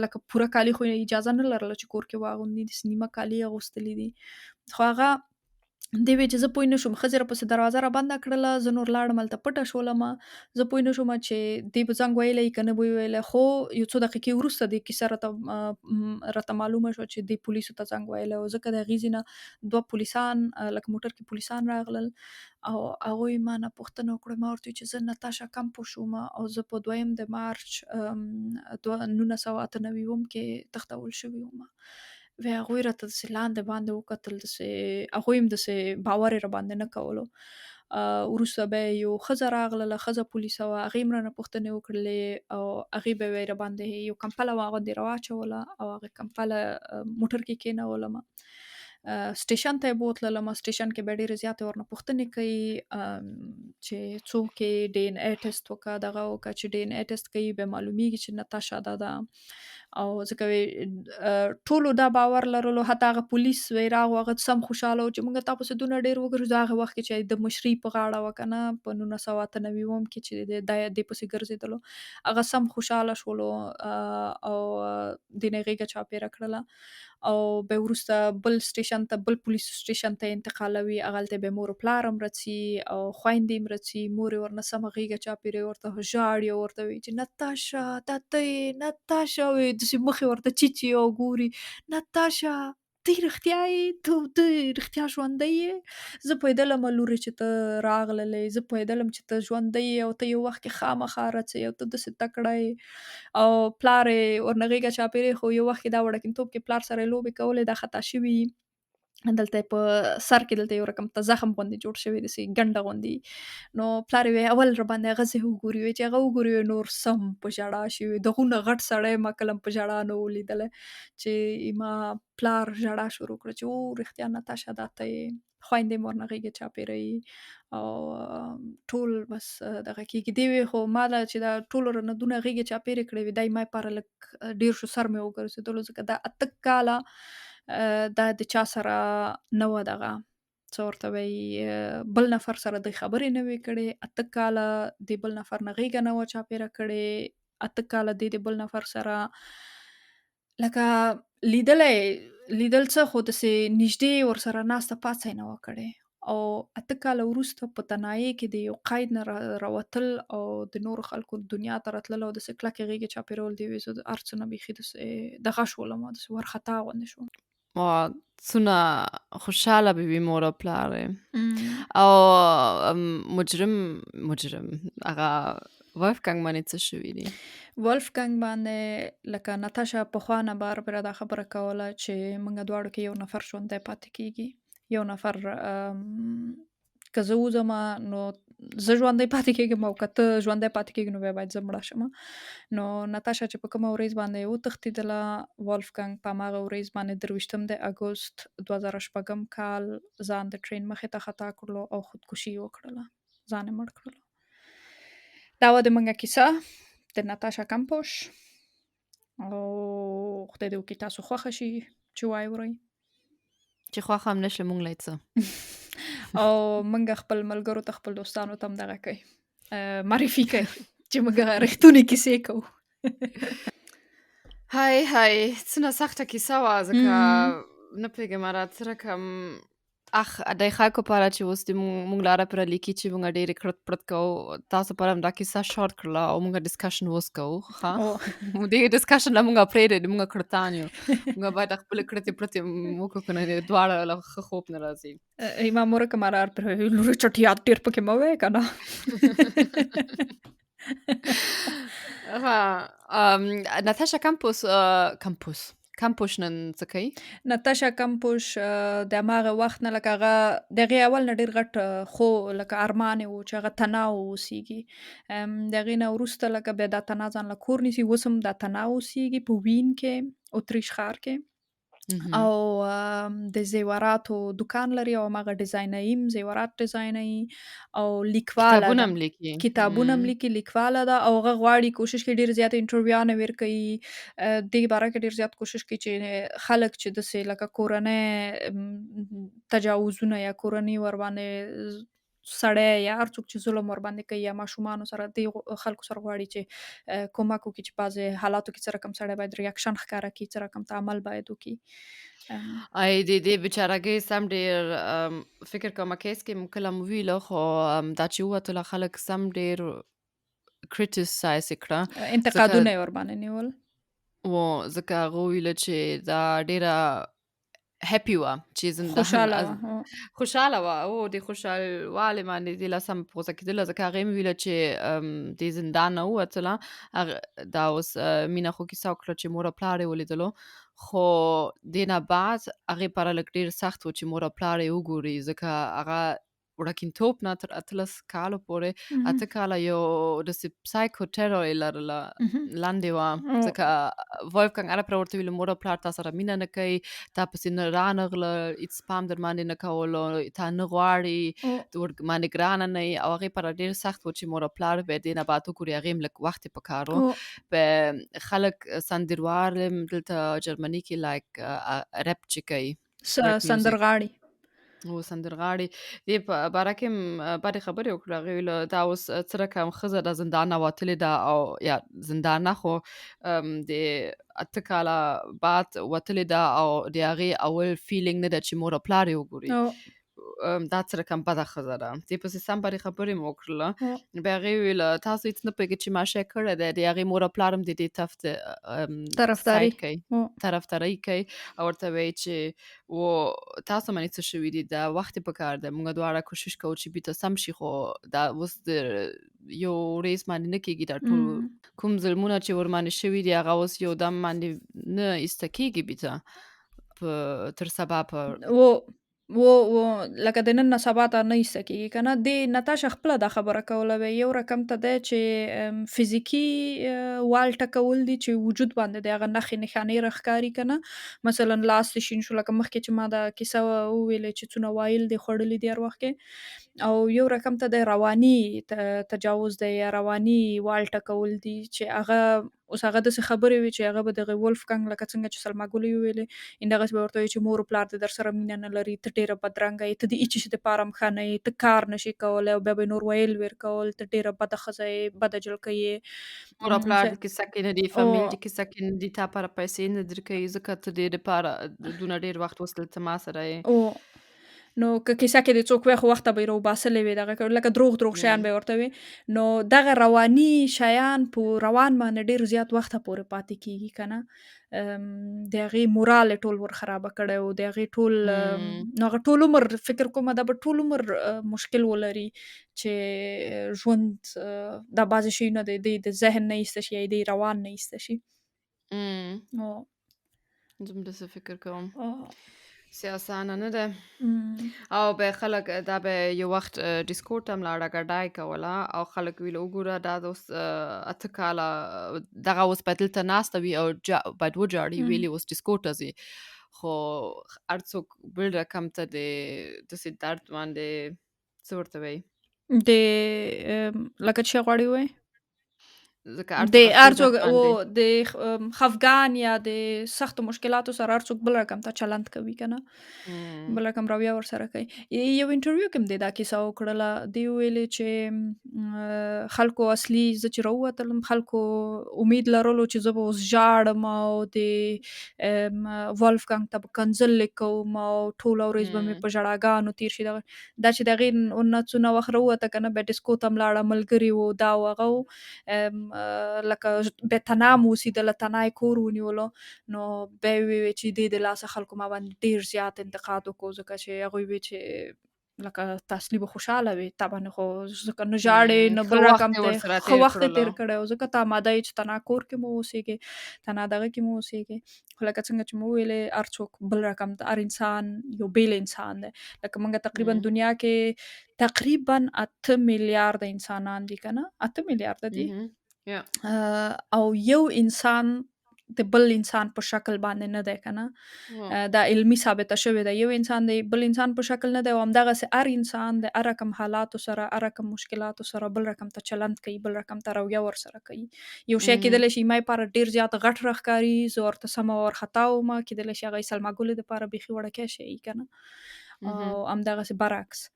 لکه پوره کالي خو اجازه نه لرله چې کور کې واغوندي داسې نیمه کالي یې اغوستلي دي خو هغه دی وی چې زه پوه نه شوم، ښځې راپسې دروازه رابنده کړله، زه نور لاړم هلته پټه شولمه. زه پوه نه شومه چې دی به زنګ ویلی که نه به یې ویلی، خو یو څو دقیقې وروسته دې کیسه راته معلومه شوه چې دی پولیسو ته زنګ ویلی و، ځکه د هغې ځینه 2 پولیسان لکه موټر کې پولیسان راغلل او هغوی ما نه پوښتنه وکړه. ما ورته وویل چې زه ناتاشا کمپوش وم او زه په 2 د مارچ 1998 کې تښتول شوې وم. وی هغوی راته داسې لاندې باندې وکتل، داسې هغوی هم داسې باور یې راباندې نه کولو. وروسته بیا یو ښځه راغله، ښځه پولیسه وه، هغې هم رانه پوښتنې وکړلې او هغې به یې راباندې یو کمپله وه هغه دې راواچوله او هغه کمپله موټر کې کېنولمه. سټیشن ته یې بوتللمه. سټیشن کې بیا ډېرې زیاتې ورنه پوښتنې کوي چې څوک یې ډي ان اے ټیسټ وکړه، دغه وکړه. چې ډي ان اے ټیسټ کوي بیا معلومیږي چې ناتاشا دا ده. او ځکه ټولو دا باور لرلو، حتی هغه پولیس وی راغو هغه سم خوشحاله و چې موږ تا پسې دونه ډېر وګرځو. هغه وخت کې چې د مشري په غاړه وه که نه، په 1998 کې چې دې پسې ګرځېدلو، هغه سم خوشحاله شولو او دې نه غېږه چاپېره کړله. او بیا وروسته بل سټیشن ته، بل پولیس سټیشن ته انتقالوي. هغلته بیا مور و پلار هم رڅي او خویندې هم رڅي. مور یې ورنه سمه غېږه چاپېره ورته ژاړي او ورته وایي چې ناتاشا دا ته یې، ناتاشا وایي، داسې مخ یې ورته چیچي او ګوري. ناتاشا ته رښتیا یې، ته رښتیا ژوندی یې؟ زه پوهېدلم لورې چې ته راغللې، زه پوهېدلم چې ته ژوندی یې او ته یو وخت کې خامخا رڅې او ته داسې تکړه یې. او پلار یې ورنه غېږه چاپېرې، خو یو وخت کې دا وړکتوب کې پلار سره یې لوبې کولې، دا خطا شوي دلته په سر کې دلته یو رقم ته زخم غوندې جوړ شوی، داسې ګنډه غوندې. نو پلار یې وایي اول راباندې هغه ځای وګوري، وایي چې هغه وګوري نور سم په ژړا شوي. دغونه غټ سړی ما کله په ژړا نه و لیدلی چې ما پلار ژړا شروع کړه چې او رښتیا ناتاشا دا ته یې. خویندې مې ورنه غېږې چاپېروي او ټول بس دغه کېږي. دی وی خو ما له چې دا ټولو رانه دونه غېږې چاپېرې کړې وې، دی ما پاره لږ ډېر شو، سر مې وګرځېدلو، ځکه دا 8 کاله دا د چا سره نه وه دغه څه ورته وایي، بل نفر سره د خبرې نه وې کړې. 8 کاله د بل نفر نه غېږه نه وه چاپېره کړې. 8 کاله د بل نفر سره لکه لیدل څه، خو داسې نږدې ورسره ناسته پاسه یې نه وه کړې. او 8 کاله وروسته په تنهایۍ کې د یو قید نه راوتل او د نورو خلکو دنیا ته راتلل او داسې کلکې غېږې چاپېرول، دی وی زه د هر څه نه بیخي داسې دغه شولم، داسې وارخطا غوندې شوم. څونه خوشحاله به وي مور او پلار او مجرم هغه ولفګنګ باندې څه شوي دي؟ ولفګنګ باندې لکه ناتاشا پخوا نه بار دا خبره کوله چې موږ دواړو کې یو نفر ژوندی پاتې کېږي. یو نفر که زه وځم نو زه ژوندی پاتې کېږم او که ته ژوندی پاتې کېږي نو بیا باید زه مړه شم. نو ناتاشا چې په کومه ورځ باندې وتښتېدله، ولفګنګ په هماغه ورځ باندې 23 د اګوست 2006 کال ځان د ټرین مخې ته خطا کړلو او خودکشي وکړله، ځان یې مړ کړلو. دا وه د موږ کیسه د ناتاشا کمپوش. او خدای دې وکړي تاسو خوښه شي چې واورئ. چې خوښه هم نشي مونږ لی څه او موږ خپل ملګرو ته، خپل دوستانو ته هم دغه کوي، معرفي کوي چې موږ رښتونې کیسې کوو. هی څونه سخته کیسه وه، ځکه نه پوهېږم راته څه رقم د خلکو په اړه چې اوس د مونږ لاره پرې لیکي چې مونږ ډېرې کرت پرت کوو، تاسو په اړه دا کیسه شارټ کړله او مونږ ډسکشن اوس کوو. ښه دې ډسکشن نه مونږ پرېږدئ، مونږ کرتان یو، مونږ باید خپلې کرتې پرتې وکړو، که نه دواړه له ښه خوب نه راځي. ایما مورکه ما را لورې چټیات ډېر پکې مه وایه که نه. ناتاشا کمپوش نن څه کوي؟ ناتاشا کمپوش د هماغه وخت نه لکه هغه د هغې اول نه ډېر غټ خو لکه ارمان یې و چې هغه تنها واوسیږي. د هغې نه وروسته لکه بیا دا تنها ځان له کور نیسي، اوس هم دا تنها اوسیږي په وین کې، اتریش ښار کې. او د زیوراتو دکان لري او هماغه ډیزاینري هم زیورات ډیزاینري او لیکواله ده، کتابونه هم لیکي، لیکواله ده. او هغه غواړي کوشش کوي ډېر زیات انټرویوانې ورکوي، دې باره کې ډېر زیات کوشش کوي چې خلک چې داسې لکه کورنۍ تجاوزونه یا کورنۍ ورباندې سړی یا هر څوک چې ظلم ورباندې کوي یا ماشومانو سره، دې خلکو سره غواړي چې کومک وکړي چې بعضې حالاتو کې څه رقم سړی باید ریاکشن ښکاره کړي، څه رقم تعامل باید وکړي. د بیچارهګۍ سم ډېر فکر کومه کیس کې کله مو ویله خو دا چې ووتله خلک سم ډېر کریټیسایز یې کړه انتقادونه یې ورباندې نیول ځکه هغه وویله چې دا ډېره هپی وه چې خوشحاله وه او د خوشحالوالې باندې د لاسم په غوسه کېدله ځکه هغې مې ویله چې د زندان نه ووتله دا اوس مینه خو کیسه وکړه چې مور او پلار یې ولیدلو خو دې نه بعد هغې پاره لږ ډېر سخت و چې مور او پلار یې وګوري ځکه هغه وړکینتوب نه تر 18 کالو پورې 8 کاله یو داسې سایکو ټرور یې لرله لاندې وه ځکه وولفګنګ هله پرې ورته ویل مور او پلار تا سره مینه نه کوي تا پسې نه رانغله هېڅ پام در باندې نه کولو تا نه غواړي باندې ګرانه نه یې او هغې پاره ډېر سخت و چې مور او پلار به دې نه بعد وګوري هغې هم لږ وخت یې په کار و په خلک سندروار دلته جرمني کې لایک رپ چې کوي سندرغاړي سندرغاړي دې په باره کې هم بدې خبرې وکړه هغې ویله دا اوس څه رقم ښځه ده زندان نه وتلې ده او یا زندان نه خو د 8 کاله بعد وتلې ده او د هغې اول فیلینګ نه ده چې مور او پلار یې وګوري دا څه رقم بده ښځه ده دې پسې سم بدې خبرې مې وکړله بیا هغې ویله تاسو هېڅ نه پوهېږئ چې ما شی کړی دی د هغې مور او پلار هم د دې طرفداري کوي او ورته وایي چې تاسو باندې څه شوي دي دا وخت په کار دی موږ دواړه کوشش کوو چې بیرته سم شي خو دا اوس د یو ورځ باندې نه کېږي دا ټول کوم ظلمونه چې ورباندې شوي دي هغه اوس یو دم باندې نه ایسته کېږي بیرته تر سبا په لکه د نن نه سبا ته نه ایسته کېږي که نه دې نتاشا خپله دا خبره کوله وی یو رقم ته دی چې فزیکي وال ټکول دي چې وجود باندې د هغه نښې نښانې راښکاري که نه مثلا لاس دې شین شو لکه مخکې چې ما دا کیسه وویلې چې څونه وایل دې خوړلي دي هر وخت کې او یو رقم ته د رواني تجاوز دی یا رواني وال ټکول دي چې هغه اوس هغه داسې خبرې وي چې هغه به دغه وولفګنګ لکه څنګه چې سلما ګل یې ویلې همدغسې به ورته وایي چې مور و پلار دې در سره مینه نه لري ته ډېره بدرنګه یې ته د هېڅ شي دپاره هم ښه نه یې ته کار نشي کولی او بیا به یې نور ویل ویر کول ته ډېره بده ښځه یې بده جلکۍ یې مور او پلار دې کیسه کې نه دي فامیل دې کیسه کې نه دي تا لپاره پیسې نه درکوي ځکه ته دې دپاره دونه ډېر وخت اوس دلته ما سره یې نو که کیسه کې د څوک وی خو وخته به یې راوباسلې وي دغه لکه دروغ شیان به ورته وي نو دغه رواني شیان په روان باندې ډېر زیات وخته پورې پاتې کېږي که نه د هغې مورال یې ټول ور خرابه کړی و د هغې ټول نو هغه ټول عمر فکر کومه دا به ټول عمر مشکل ولري چې ژوند دا بعضې شیونه د ذهن نه ایسته شي یا د روان نه ایسته شي زه هم داسې فکر کوم سیاسانه نه ده او به خلک دا به یو وخت ډیسکورد ته هم لاړه ګډای کوله او خلک ویله وګوره دا د اوس 8 کاله دغه اوس باید دلته ناسته وي او باید وجاړي ویلې اوس ډیسکورد ته ځي خو هر څوک بل رقم ته د داسې درد باندې څه ورته وایي لکه چې غواړي وایي د هر څوک د خفګان یا د سختو مشکلاتو سره هر څوک بل رقم ته چلند کوي که نه بل رقم رویه ورسره کوي یو انټرویو کې هم دی دا کیسه وکړله دی ویلې چې خلکو اصلي زه چې راووتلم خلکو امید لرلو چې زه به اوس ژاړم او د وولفګنګ ته به کنځلې کوم او ټوله ورځ به مې په ژړاګانو تیر شي دا چې د هغې نه څونه وخت راووته که نه بیا ډیسکو ته هم لاړه ملګري وو دا و هغه لکه به تنام اوسېدله تنه یې کور ونیولو نو بیا یې وویل چې دې د لاسه خلکو ما باندې ډېر زیات انتقاد وکړو ځکه چې هغوی وی چې لکه ته اصلي به خوشحاله وې تا باندې خو ځکه نه ژاړې نه بل رقم دی ښه وخت یې تېر کړی او ځکه ته اماده یې چې تنها کور کې مو اوسېږې تنها دغه کې مو اوسېږې خو لکه څنګه چې مو وویلې هر څوک بل رقم هر انسان یو بیل انسان دی لکه موږ تقریبا دنیا کې تقریبا 8 میلیارده انسانان دي که نه 8 میلیارده دي او یو انسان د بل انسان په شکل باندې نه دی که نه دا علمي ثابته شوې ده یو انسان د بل انسان په شکل نه دی او همدغسې هر انسان د هر رقم حالاتو سره هر رقم مشکلاتو سره بل رقم ته چلند کوي بل رقم ته رویه ورسره کوي یو شی کېدلی شي ما لپاره ډېر زیات غټ راښکاري زه ورته سمه وارخطا ومه کېدلی شي هغه سلما ګلې دپاره بیخي وړکی شی که نه او همدغسې برعکس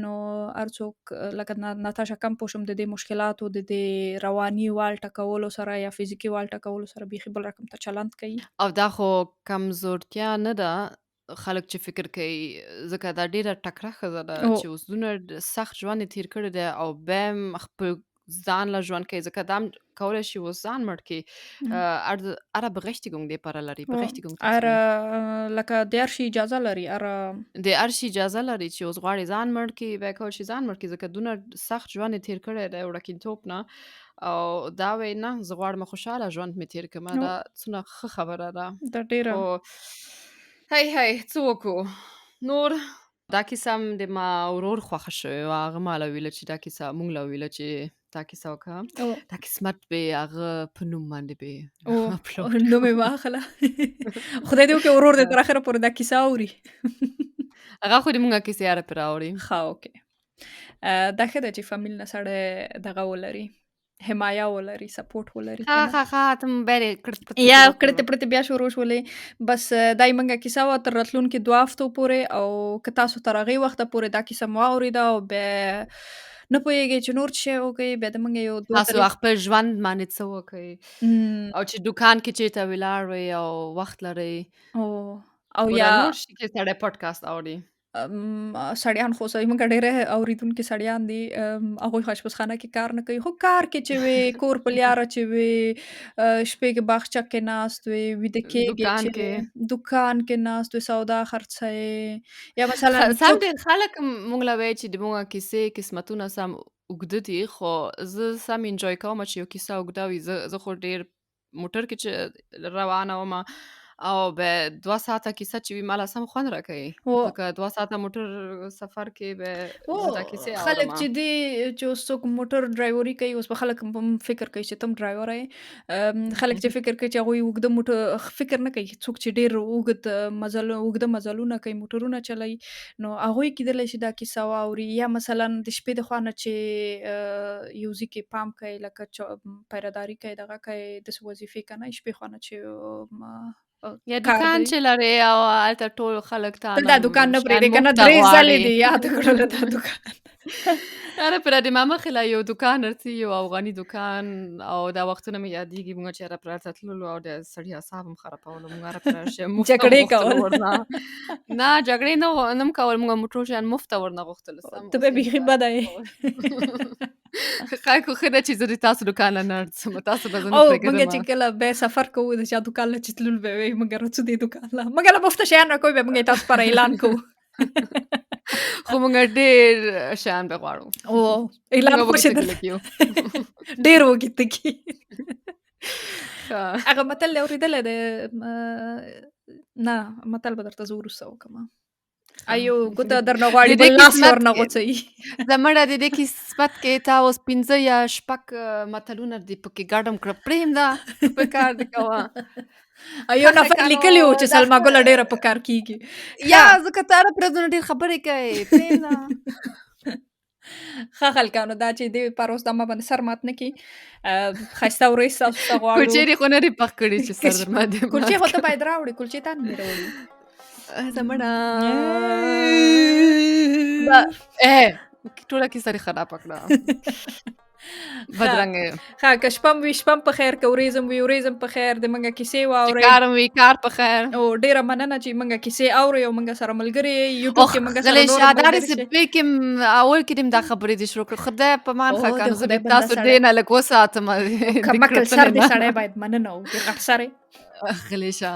نو هر څوک لکه ناتاشا کم پوه شم د دې مشکلاتو د دې رواني وال ټکولو سره یا فزیکي وال ټکولو سره بیخي بل رقم ته چلند کوي او دا خو کمزورتیا نه ده خلک چې فکر کوي ځکه دا ډیره تکړه ښځه ده او چې اوس دونه سخت ژوند یې تیر کړی دی او بیا هم خپل ځان له ژوند کوي ځکه دا هم کولی شي اوس ځان مړ کړي اره Berechtigung دپاره لري Berechtigung dazu. اره لکه د هر شي اجازه لري اره د هر شي اجازه لري چې اوس غواړي ځان مړ کړي بیا کولی شي ځان مړ کړي ځکه دونه سخت ژوند یې تیر کړی دی وړکینتوب نه او دا وایي نه زه غواړم خوشحاله ژوند مې تیر کړم دا څونه ښه خبره ده دا ډیره خو هی څه وکړو نور دا کیسه هم د ما ورور خوښه شوې وه هغه ما له ویله چې دا کیسه موږ له ویله چې دا کیسه وکړه دا قسمت به هغه په نوم باندې به upload نوم یې واخله خدای دې وکړي ورور دې تر اخره پورې دا کیسه اوري هغه خو دې مونږه کیسې هره پرې راوړي ښه اوکې دا ښه ده چې فامیل نه سړی دغه ولري حمایه ولري سپورټ ولري تم بری یا کړته پرته بیا شروع شولې بس دای منګه کیسه و تر راتلونکو 2 هفتو پورې او که تاسو تر هغه وخت پورې دا کیسه مو اوریدا او به نه پوهیږئ چې نور څه وکړئ بیا د منګه یو تاسو خپل ژوند باندې څه وکړئ او چې دکان کې چیرته ولاړ او وخت لرئ او یا نور شي کې سړی پودکاسټ اوري سړیان خو صحیح موږ ډېره اوریدونکو سړیان دي هغوی خاشپزخانه کې کار نه کوي خو کار کې چې وي کور په لیاره چې وي شپې کې باغچه کې ناست وي ویده کېږي چې دکان کې ناست وي سودا خرڅوي یا مثلا سم ډېر خلک موږ له وایي چې د موږ کیسې قسمتونه سم اوږده دي خو زه سم انجوی کوم چې یو کیسه اوږده وي زه خو ډېر موټر کې چې روانه ومه او به 2 ساعته کیسه چې وي مالا سم خوند راکوي ځکه 2 ساعته موټر سفر کې به زه دا کیسې اورم خلک چې دي چې اوس څوک موټر ډرایوري کوي اوس په خلک فکر کوي چې تم ډرایور یې خلک چې فکر کوي چې هغوی اوږده موټر فکر نه کوي څوک چې ډېر اوږده مزلونه کوي موټرونه چلوي نو هغوی کیدلی شي دا کیسه واوري یا مثلا د شپې د خوا نه چې یو ځای کې پام کوي لکه پیرهداري کوي دغه کوي داسې وظیفې که نه شپې خوا نه چې یا دکان چې لري او هلته ټول خلک تا دا دکان نه پرېږدي که نه 3 ځلې دي یاد کړله دا دکان اره پر د ما مخې له یو دکان ورځي یو افغاني دکان او دا وختونه مې یادېږي موږ چې هره پر هلته تللو او د سړي اعصاب هم خرابولو موږ هره پر جګړې کول نه جګړې نه هم کول موږ موټر شیان مفته ورنه غوښتل ته به بیخي بده یې خلکو ښه ده چې زه د تاسو دکان نه نه ځم تاسو به زه نه او پرېږدم موږ چې کله به سفر کوو د چا دکان له چې تللو به وایي موږ راځو دې دکان له موږ له مفته شیان راکوي به موږ یې تاسو لپاره اعلان کوو خو موږ ډېر شیان به غواړو اعلان خو چې ډېر وګیته کې هغه متل دی اورېدلی دی نه متل به درته زه وروسته وکړم ایو ګوته درنه غواړي بل لاس ورنه غوڅوي زمړه د دې قسمت کې تا اوس 15 یا شپږ متلونه دي پکې ګډم کړه پرېږده په کار دې کوه ایو نفر لیکلی و چې سلما ګله ډېره په کار کېږي یا ځکه تا هره ورځونه ډېر خبرې کوې پرېږده ښه خلکانو دا چې دې پر اوس دا ما باندې سر مات نه کړي ښایسته ورځ ستاسو ته غواړو کلچې دې خو نه دې پخ کړي چې سر در باندې کلچې خو ته باید راوړې کلچې تا نه دې راوړي زمړه ټوله کیسه دې خرابه کړه بدرنګه ښه که شپم وي شپم په خیر که ورېځم وي ورېځم په خیر د موږ کیسې واورئ کار وي کار په خیر او ډېره مننه چې موږ کیسې اورئ او موږ سره ملګري یوټیوب کې موږ سره نور داسې کې اول کې دا خبرې دې شروع کړې خدای په مان ښه کنه زه تاسو دې نه لږ وساتم کمکل سر دې سړی باید مننه وکړي غټ سر غلی شه